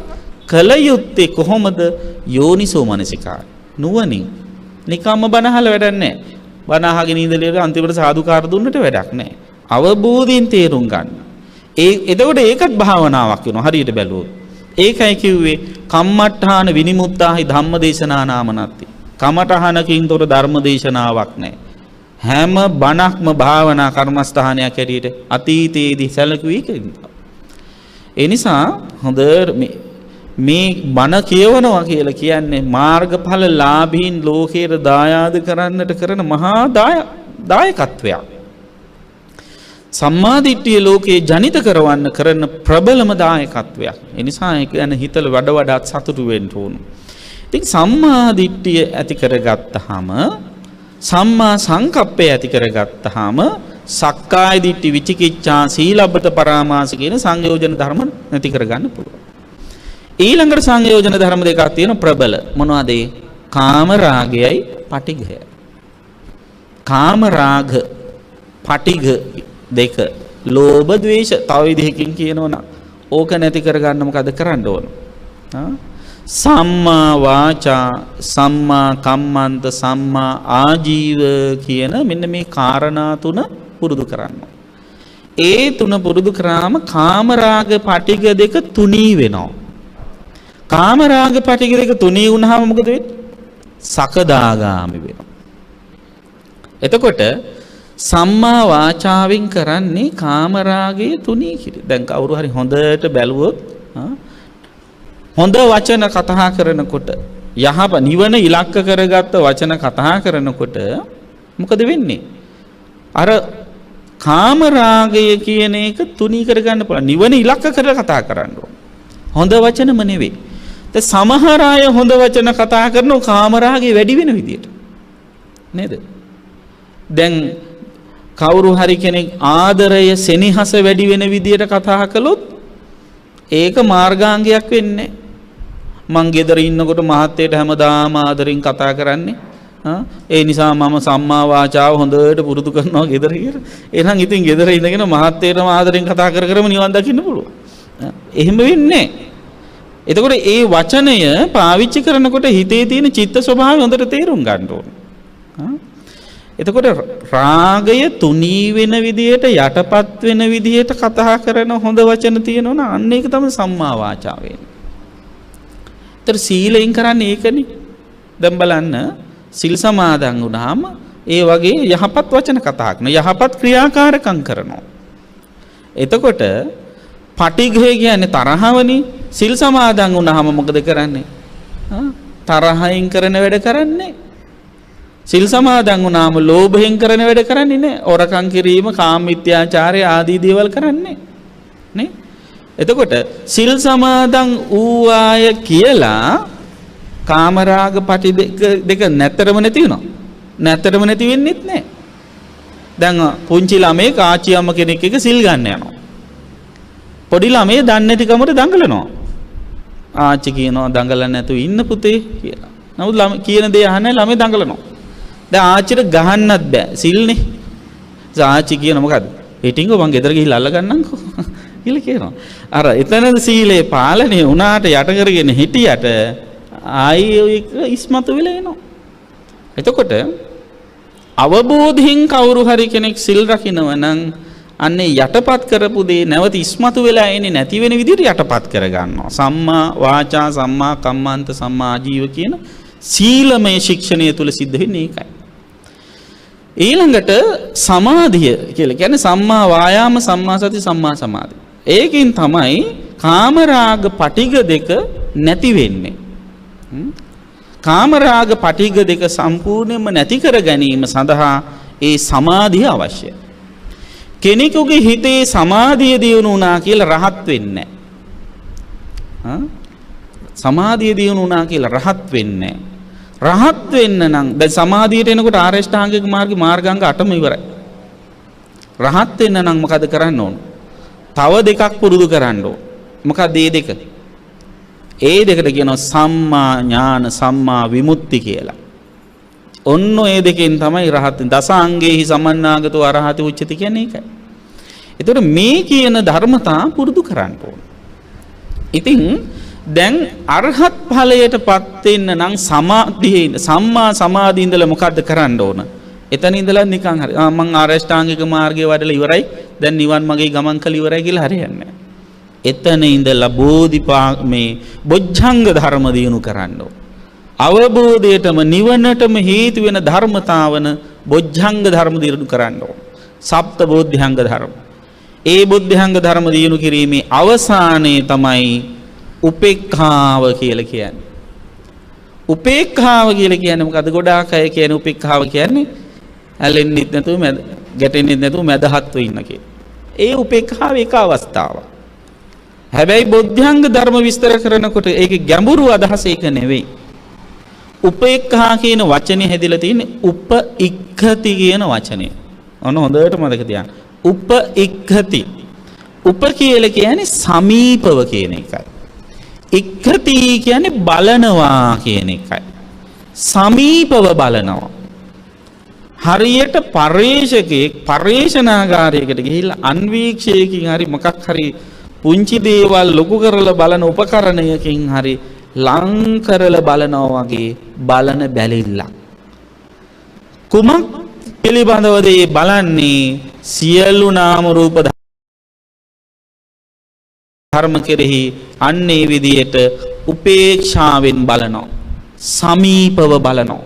කල යුත්තේ කොහොමද? යෝනිසෝ මනසිකාරය. නුවණින්. නිකම්ම බණ අහලා වැඩක් නැහැ. බණ අහගෙන ඉඳලා අන්තිමට සාදුකාර දුන්නට වැඩක් නැහැ. අවබෝධයෙන් තේරුම් ගන්න. එතකොට ඒකත් භාවනාවක් වෙනවා හරියට බැලුවොත්. ඒකයි කිව්වේ කම්මට්ඨාන විනිමුත්තාහි ධම්මදේශනා නාමනත්ති. කමඨහනකින් තොර ධර්මදේශනාවක් නැහැ. හැම බණක්ම භාවනා කර්මස්ථානයක් ඇටියට අතීතයේදී සැලකුවේ ඒකයි. ඒ නිසා හොඳ මේ බණ කියවනවා කියලා කියන්නේ මාර්ගඵල ලාභීන් ලෝකයට දායාද කරන්නට කරන මහා දායකත්වයක්. සම්මා දිට්ඨිය ලෝකේ ජනිත කරවන්න කරන ප්‍රබලම දායකත්වයක්. ඒ නිසා ඒක ගැන හිතලා වඩාත් සතුටු වෙන්න ඕන. ඉතින් සම්මා දිට්ඨිය ඇති කරගත්තාම සම්මා සංකප්පය ඇති කරගත්තාම සක්කාය දිට්ඨි විචිකිච්ඡා සීලබ්බත පරාමාස කියන සංයෝජන ධර්ම නැති කරගන්න පුළුවන්. ඊළඟට සංයෝජන ධර්ම දෙකක් තියෙනවා ප්‍රබල. මොනවද ඒ? කාම රාගයයි පටිඝය. කාම රාග පටිඝ දෙක. ලෝභ ද්වේෂ තව විදිහකින් කියනවනම් ඕක නැති කරගන්න මොකද කරන්න ඕන? සම්මා වාචා, සම්මා කම්මන්ත, සම්මා ආජීව කියන මෙන්න මේ කාරණා තුන පුරුදු කරන්න. ඒ තුන පුරුදු කරාම කාම රාග පටිඝ දෙක තුනී වෙනවා. කාම රාග පටිඝ දෙක තුනී වුණාම මොකද වෙන්නේ? සකදාගාමි වෙනවා. එතකොට සම්මා වාචාවෙන් කරන්නේ කාම රාගයේ තුනී කිරීම. දැන් කවුරු හරි හොඳට බැලුවොත් හොඳ වචන කතා කරනකොට නිවන ඉලක්ක කරගත්ත වචන කතා කරනකොට මොකද වෙන්නේ? අර කාම රාගය කියන එක තුනී කරගන්න පුළුවන්. නිවන ඉලක්ක කරලා කතා කරන්න ඕන. හොඳ වචනම නෙවෙයි. දැන් සමහර අය හොඳ වචන කතා කරනවා කාම රාගය වැඩි වෙන විදියට. නේද? දැන් කවුරු හරි කෙනෙක් ආදරය සෙනෙහස වැඩි වෙන විදියට කතා කළොත් ඒක මාර්ගාංගයක් වෙන්නේ. මං ගෙදර ඉන්නකොට මහත්තයට හැමදාම ආදරෙන් කතා කරන්නේ. ඒ නිසා මම සම්මා වාචාව හොඳට පුරුදු කරනවා ගෙදර කියලා. එහෙනම් ඉතින් ගෙදර ඉඳගෙන මහත්තයටම ආදරෙන් කතා කරම නිවන් දකින්න පුළුවන්. එහෙම වෙන්නේ. එතකොට ඒ වචනය පාවිච්චි කරනකොට හිතේ තියෙන චිත්ත ස්වභාවය හොඳට තේරුම් ගන්න ඕන. එතකොට රාගය තුනී වෙන විදියට යටපත් වෙන විදියට කතා කරන හොඳ වචන තියෙනවනේ අන්න ඒක තමයි සම්මා වාචාව වෙන්නේ. ඒතර සීලෙන් කරන්නේ ඒකනේ. දැන් බලන්න සිල් සමාදන් වුණාම ඒ වගේ යහපත් වචන කතා කරන යහපත් ක්‍රියාකාරකම් කරනවා. එතකොට පටිඝය කියන්නේ තරහවනේ. සිල් සමාදන් වුණාම මොකද කරන්නේ? තරහෙන් කරන වැඩ කරන්නේ. සිල් සමාදන් වුණාම ලෝභයෙන් කරන වැඩ කරන්නේ නැහැ. ඔරකම් කිරීම, කාම මිත්‍යාචාරය ආදී දේවල් කරන්නේ නේ. එතකොට සිල් සමාදන් වූ අය කියලා කාමරාග පටි දෙක නැතරම නැති වෙනවා. නැතරම නැති වෙන්නෙත් නැහැ. දැන් පුංචි ළමේ කාචි අම්ම කෙනෙක් එක සිල් ගන්න යනවා. පොඩි ළමේ දන්නේ නැති කමට දඟලනවා. ආච්චි කියනවා දඟලන්න නැතුව ඉන්න පුතේ කියලා. නමුත් ළමයි කියන දේ අහන්නේ ළමේ දඟලනවා. දැන් ආච්චිට ගහන්නත් බෑ සිල්නේ. ආච්චි කියන මොකද්ද? හිටින්කෝ මං ගෙදර ගිහිල්ලා අල්ල ගන්නම්කෝ කියලා කියනවා. අර එතනද සීලේ පාලනය වුණාට යට කරගෙන හිටියට ආයි ඉස්මතු වෙලා එනවා. එතකොට අවබෝධයෙන් කවුරු හරි කෙනෙක් සිල් රකින්නව නම් අන්නේ යටපත් කරපු දේ නැවත ඉස්මතු වෙලා එන්නේ නැති වෙන විදිහට යටපත් කර ගන්නවා. සම්මා වාචා, සම්මා කම්මන්ත, සම්මා ආජීව කියන සීලමය ශික්ෂණය තුල සිද්ධ වෙන්නේ ඒකයි. ඊළඟට සමාධිය කියලා කියන්නේ සම්මා වායාම, සම්මා සති, සම්මා සමාධි. ඒකෙන් තමයි කාමරාග පටිඝ දෙක නැති වෙන්නේ. කාමරාග පටිඝ දෙක සම්පූර්ණයෙන්ම නැති කර ගැනීම සඳහා ඒ සමාධිය අවශ්‍යයි. කෙනෙකුගේ හිතේ සමාධිය දියුණු වුණා කියලා රහත් වෙන්නේ නැහැ. සමාධිය දියුණු වුණා කියලා රහත් වෙන්නේ නැහැ. රහත් වෙන්න නම් දැන් සමාධියට එනකොට ආරෂ්ඨාංගික මාර්ගාංග 8ම ඉවරයි. රහත් වෙන්න නම් මොකද කරන්න ඕන? තව දෙකක් පුරුදු කරන්න ඕන. මොකක්ද මේ දෙක? ඒ දෙකට කියනවා සම්මා ඥාන, සම්මා විමුක්ති කියලා. ඔන්න ඔය දෙකෙන් තමයි රහත් වෙන්නේ. දස අංගේහි සමන්නාගතෝ අරහති උච්චති කියන්නේ ඒකයි. ඒතකොට මේ කියන ධර්මතා පුරුදු කරන්න ඕන. ඉතින් දැන් අරහත් ඵලයටපත් වෙන්න නම් සමාධියේ සම්මා සමාධිය ඉඳලා මොකද්ද කරන්න ඕන? එතන ඉඳලා නිකන් හරි මං ආරෂ්ඨාංගික මාර්ගයේ වඩලා ඉවරයි. දැන් නිවන් මාගේ ගමන් කළ ඉවරයි කියලා හරියන්නේ නැහැ. එතන ඉඳලා මේ බොජ්ජංග ධර්ම දිනු කරන්න ඕන. අවබෝධයටම නිවනටම හේතු වෙන ධර්මතාවන බොජ්ජංග ධර්ම දිනු කරන්න ඕන. සප්ත බෝධ්‍යංග ධර්ම. ඒ බෝධ්‍යංග ධර්ම දිනු කිරීමේ අවසානයේ තමයි උපේක්ඛාව කියලා කියන්නේ. උපේක්ඛාව කියලා කියන්නේ මොකද? ගොඩාක් අය කියන්නේ උපේක්ඛාව කියන්නේ ඇලෙන්නෙත් නැතුව ගැටෙන්නෙත් නැතුව මැදහත්ව ඉන්න කියලා. ඒ උපේක්ඛාව එක අවස්ථාවක්. හැබැයි බොද්ධංග ධර්ම විස්තර කරනකොට ඒකේ ගැඹුරු අදහස ඒක නෙවෙයි. උපේක්ඛා කියන වචනේ හැදිලා තියෙන්නේ උපඉක්ඛති කියන වචනේ. ඔන්න හොඳට මතක තියාගන්න. උපඉක්ඛති. උප කියලා කියන්නේ සමීපව කියන එකයි. ඉක්ඛති කියන්නේ බලනවා කියන එකයි. සමීපව බලනවා. හරියට පරේෂකෙක් පරේෂණාගාරයකට ගිහිල්ලා අන්වීක්ෂයකින් හරි මොකක් හරි පුංචි දේවල් ලොකු කරලා බලන උපකරණයකින් හරි ලං කරලා බලනවා වගේ බලන බැලිල්ලක්. කුමක් පිළිබඳවද ඒ බලන්නේ? සියලු නාම රූප ධර්ම කෙරෙහි අන්නේ විදියට උපේක්ෂාවෙන් බලනවා. සමීපව බලනවා.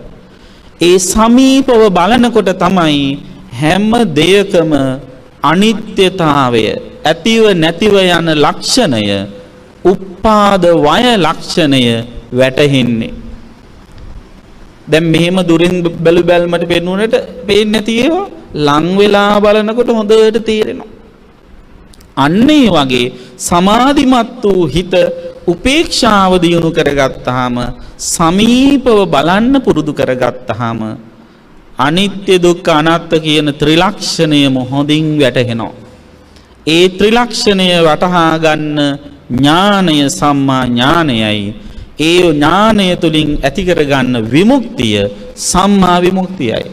ඒ සමීපව බලනකොට තමයි හැම දෙයකම අනිත්‍යතාවය, ඇතිව නැතිව යන ලක්ෂණය, උපාද වය ලක්ෂණය වැටහෙන්නේ. දැන් මෙහෙම දුරින් බැලු බැලමට පෙන්වන්නට පේන්නේ නැති ඒවා ලං වෙලා බලනකොට හොඳට තේරෙනවා. අන්න ඒ වගේ සමාධිමත් වූ හිත උපේක්ෂාව දියුණු කරගත්තාම සමීපව බලන්න පුරුදු කරගත්තාම අනිත්‍ය දුක්ඛ අනාත්ම කියන ත්‍රිලක්ෂණය හොඳින් වැටහෙනවා. ඒ ත්‍රිලක්ෂණය වටහා ගන්න ඥානය සම්මා ඥානයයි. ඒ ඥානය තුලින් ඇති කරගන්න විමුක්තිය සම්මා විමුක්තියයි.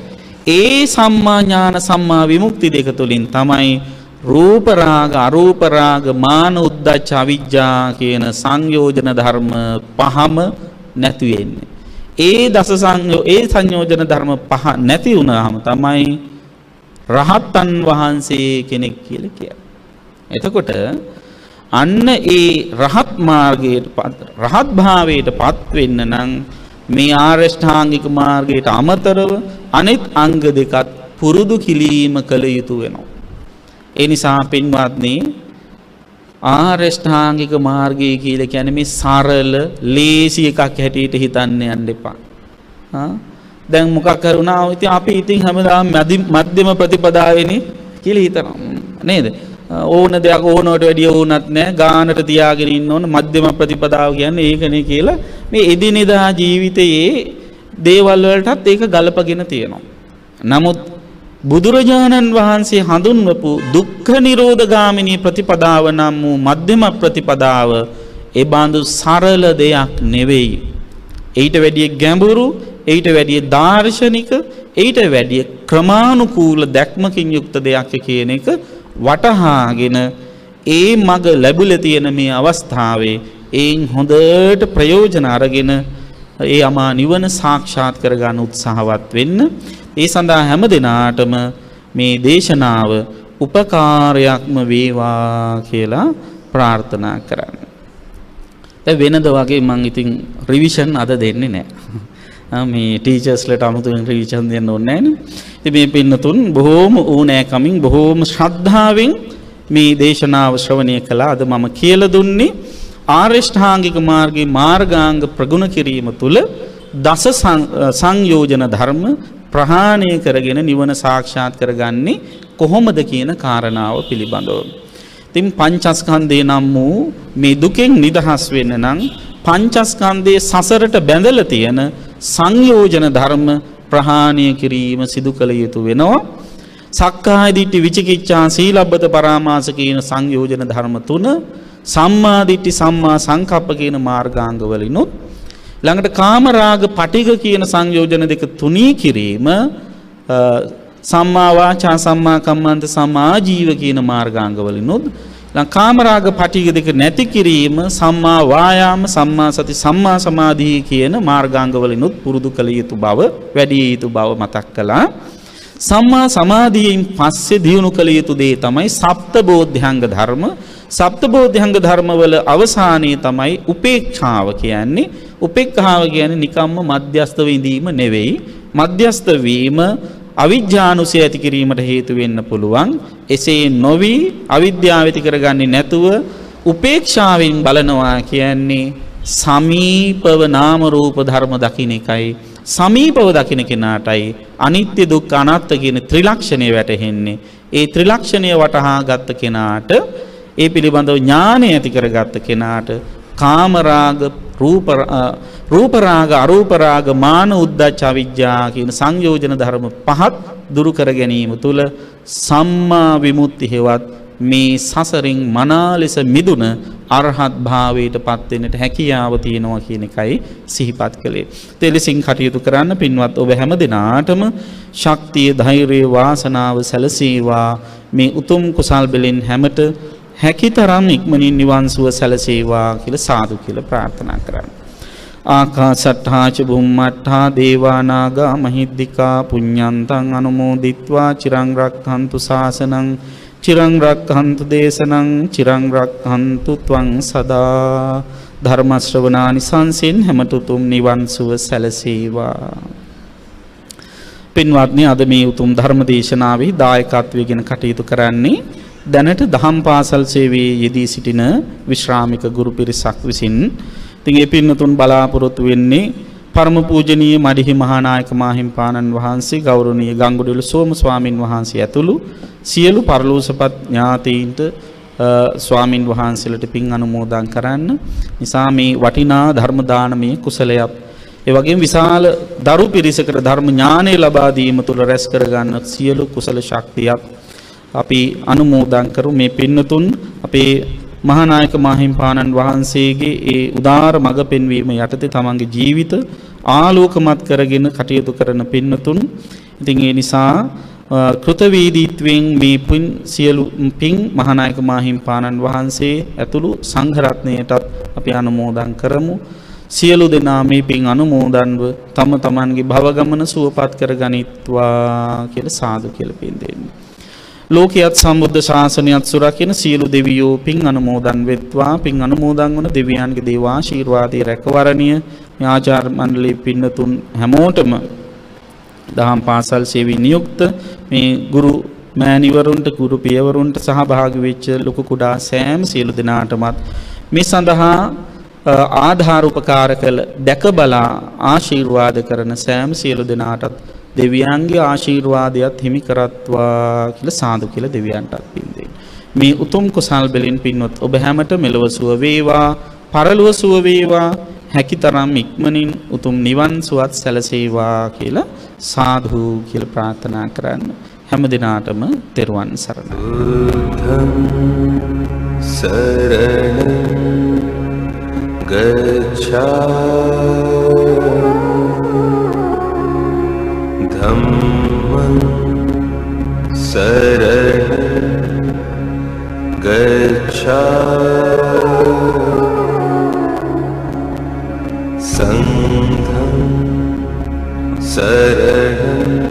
ඒ සම්මා ඥාන සම්මා විමුක්ති දෙක තුලින් තමයි රූප රාග අරූප රාග මාන උද්ධච්ච අවිජ්ජා කියන සංයෝජන ධර්ම පහම නැති වෙන්නේ. ඒ සංයෝජන ධර්ම පහ නැති වුණාම තමයි රහතන් වහන්සේ කෙනෙක් කියලා කියන්නේ. එතකොට අන්න ඒ රහත් මාර්ගයට රහත් භාවයට පත් වෙන්න නම් මේ ආරෂ්ඨාංගික මාර්ගයට අමතරව අනිත් අංග දෙකත් පුරුදු කිරීම කළ යුතු වෙනවා. ඒ නිසා පින්වත්නි ආරෂ්ඨාංගික මාර්ගය කියලා කියන්නේ මේ සරල ලේසි එකක් හැටියට හිතන්න යන්න එපා. දැන් මොකක් කරුණා ඉතින් අපි ඉතින් හැමදාම මධ්‍යම ප්‍රතිපදාවෙනේ කියලා හිතනවා නේද? ඕන දෙයක් ඕනකට වැඩිය වුණත් නෑ ගානට තියාගෙන ඉන්න ඕන මධ්‍යම ප්‍රතිපදාව කියන්නේ ඒකනේ කියලා මේ එදිනෙදා ජීවිතයේ දේවල් වලටත් ඒක ගලපගෙන තියෙනවා. නමුත් බුදුරජාණන් වහන්සේ හඳුන්වපු දුක්ඛ නිරෝධගාමිනී ප්‍රතිපදාව නම් වූ මධ්‍යම ප්‍රතිපදාව ඒ බඳු සරල දෙයක් නෙවෙයි. ඊට වැඩිය ගැඹුරු, ඊට වැඩිය දාර්ශනික, ඊට වැඩිය ක්‍රමානුකූල දැක්මකින් යුක්ත දෙයක් කියන එක වටහාගෙන ඒ මඟ ලැබුලා තියෙන මේ අවස්ථාවේ ඒන් හොඳට ප්‍රයෝජන අරගෙන ඒ අමා නිවන සාක්ෂාත් කරගන්න උත්සාහවත් වෙන්න. ඒ සඳහා හැම දිනාටම මේ දේශනාව උපකාරයක්ම වේවා කියලා ප්‍රාර්ථනා කරන්න. දැන් වෙනද වගේ මම ඉතින් රිවිෂන් අද දෙන්නේ නැහැ. මේ ටීචර්ස්ලට අමුතුවෙන් රිවිෂන් දෙන්න ඕනේ නැහැ නේ. ඉතින් මේ පින්නතුන් බොහෝම ඌනෑකමින් බොහෝම ශ්‍රද්ධාවෙන් මේ දේශනාව ශ්‍රවණය කළා. අද මම කියලා දුන්නේ ආරෂ්ඨාංගික මාර්ගයේ මාර්ගාංග ප්‍රගුණ කිරීම තුළ දස සංයෝජන ධර්ම ප්‍රහාණය කරගෙන නිවන සාක්ෂාත් කරගන්නේ කොහොමද කියන කාරණාව පිළිබඳව. ඉතින් පංචස්කන්ධේ නම් වූ මේ දුකෙන් නිදහස් වෙන්න නම් පංචස්කන්ධයේ සසරට බැඳලා තියෙන සංයෝජන ධර්ම ප්‍රහාණය කිරීම සිදු කළ යුතු වෙනවා. සක්කාය දිට්ඨි විචිකිච්ඡා සීලබ්බත පරාමාස කියන සංයෝජන ධර්ම තුන සම්මා දිට්ඨි සම්මා සංකප්ප කියන මාර්ගාංග වලිනුත් ළඟට කාම රාග පටිඝ කියන සංයෝජන දෙක තුනී කිරීම සම්මා වාචා සම්මා කම්මන්ත සම්මා ජීව කියන මාර්ගාංග වලිනුත් කාම රාග පටිඝ දෙක නැති කිරීම සම්මා වායාම සම්මා සති සම්මා සමාධි කියන මාර්ගාංග වලිනුත් පුරුදු කළ යුතු බව වැඩි යුතු බව මතක් කළා. සම්මා සමාධියෙන් පස්සේ දියුණු කළ යුතු දේ තමයි සප්ත බෝධ්‍යංග ධර්ම. සප්ත බෝධ්‍යංග ධර්ම වල අවසානයේ තමයි උපේක්ෂාව කියන්නේ. උපේක්ඛාව කියන්නේ නිකම්ම මධ්‍යස්ත විඳීම නෙවෙයි. මධ්‍යස්ත වීම අවිජ්ජානුසය ඇති කිරීමට හේතු වෙන්න පුළුවන්. එසේ නොවි අවිද්‍යාව ඇති කරගන්නේ නැතුව උපේක්ෂාවෙන් බලනවා කියන්නේ සමීපව නාම රූප ධර්ම දකින්න එකයි. සමීපව දකින්න කෙනාටයි අනිත්‍ය දුක්ඛ අනාත්ම කියන ත්‍රිලක්ෂණය වැටහෙන්නේ. ඒ ත්‍රිලක්ෂණය වටහා ගත්ත කෙනාට ඒ පිළිබඳව ඥානය ඇති කරගත්ත කෙනාට කාම රාග රූප රාග අරූප රාග මාන උද්ධච්ච අවිජ්ජා කියන සංයෝජන ධර්ම පහත් දුරු කර ගැනීම තුළ සම්මා විමුක්ති හේවත් මේ සසරින් මනා ලෙස මිදුන අරහත් භාවයට පත් වෙන්නට හැකියාව තියෙනවා කියන එකයි සිහිපත් කළේ. තෙලසින් කටයුතු කරන්න පින්වත් ඔබ හැම දිනාටම ශක්තිය ධෛර්යය වාසනාව සැලසේවා. මේ උතුම් කුසල් බෙලෙන් හැමත හැකිතරම් ඉක්මනින් නිවන් සුව සැලසේවා කියලා සාදු කියලා ප්‍රාර්ථනා කරන්න. ආකාසට්ඨා ච බුම්මට්ඨා දේවා නාග මහිද්దికා පුඤ්ඤන්තං අනුමෝදිත්වා චිරං රක්ඛන්තු ශාසනං චිරං රක්ඛන්තු දේශනං චිරං රක්ඛන්තු ත්වං සදා. ධර්ම ශ්‍රවණානි සංසෙන් හැමතුතුම් නිවන් සුව සැලසේවා. පින්වත්නි අද මේ උතුම් ධර්ම දේශනාවේ දායකත්වයෙන් කටයුතු කරන්නේ දැනට දහම් පාසල් සේවයේ යෙදී සිටින විශ්‍රාමික ගුරු පිරිසක් විසින්. ඉතින් ඒ පින්නතුන් බලාපොරොත්තු වෙන්නේ පරම පූජනීය මඩිහි මහානායක මාහිම්පාණන් වහන්සේ ගෞරවනීය ගංගොඩවිල සෝම ස්වාමින් වහන්සේ ඇතුළු සියලු පරලෝසපත් ඥාතීන්ට ස්වාමින් වහන්සේලට පින් අනුමෝදන් කරන්න. නිසා මේ වටිනා ධර්ම දානමය කුසලයක් ඒ වගේම විශාල දරු පිරිසකට ධර්ම ඥානය ලබා දීම තුළ රැස් කරගන්න සියලු කුසල ශක්තියක් අපි අනුමෝදන් කරු. මේ පින්නතුන් අපේ මහානායක මාහිම්පාණන් වහන්සේගේ ඒ උදාර මඟ පෙන්වීම යටතේ තමන්ගේ ජීවිත ආලෝකමත් කරගෙන කටයුතු කරන පින්නතුන්. ඉතින් ඒ නිසා කෘතවේදීත්වයෙන් මේ සියලු පින් මහානායක මාහිම්පාණන් වහන්සේ ඇතුළු සංඝ රත්නයටත් අපි අනුමෝදන් කරමු. සියලු දෙනා මේ පින් අනුමෝදන්ව තම තමන්ගේ භව ගමන සුවපත් කරගනිත්වා කියලා සාදු කියලා පින් දෙන්නේ. ලෝකයේත් සම්බුද්ධ ශාසනයත් සුරකින්න සියලු දෙවියෝ පින් අනුමෝදන් වෙත්වා. පින් අනුමෝදන් වන දෙවියන්ගේ දේව ආශිර්වාදයේ රැකවරණිය මේ ආචාර්ය මණ්ඩලයේ පින්නතුන් හැමෝටම දහම් පාසල් සේවී නියුක්ත මේ ගුරු මෑණිවරුන්ට ගුරු පියවරුන්ට සහභාගී වෙච්ච ලොකු කුඩා සෑම සියලු දෙනාටමත් මේ සඳහා ආධාර උපකාර කළ දැක බලා ආශිර්වාද කරන සෑම සියලු දෙනාටත් දෙවියන්ගේ ආශිර්වාදයත් හිමි කරත්වා කියලා සාදු කියලා දෙවියන්ටත් පින් දෙන්න. මේ උතුම් කුසල් බැලින් පින්වත් ඔබ හැමත මෙලව සුව වේවා, පරලොව සුව වේවා, හැකිතරම් ඉක්මනින් උතුම් නිවන් සුවත් සැලසේවා කියලා සාදු කියලා ප්‍රාර්ථනා කරන්න. හැම දිනාටම තෙරුවන් සරණයි. සරණං ගච්ඡාමි ධම්මං සරණං ගච්ඡාමි සංඝං සරණං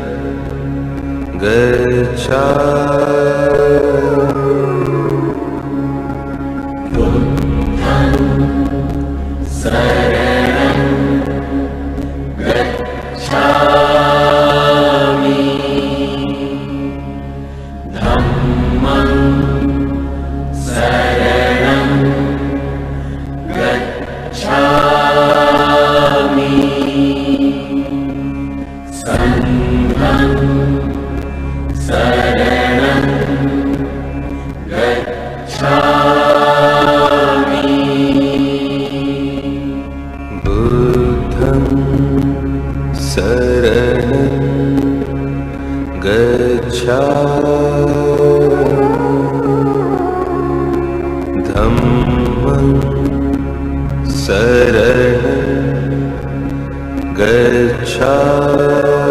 Gacchami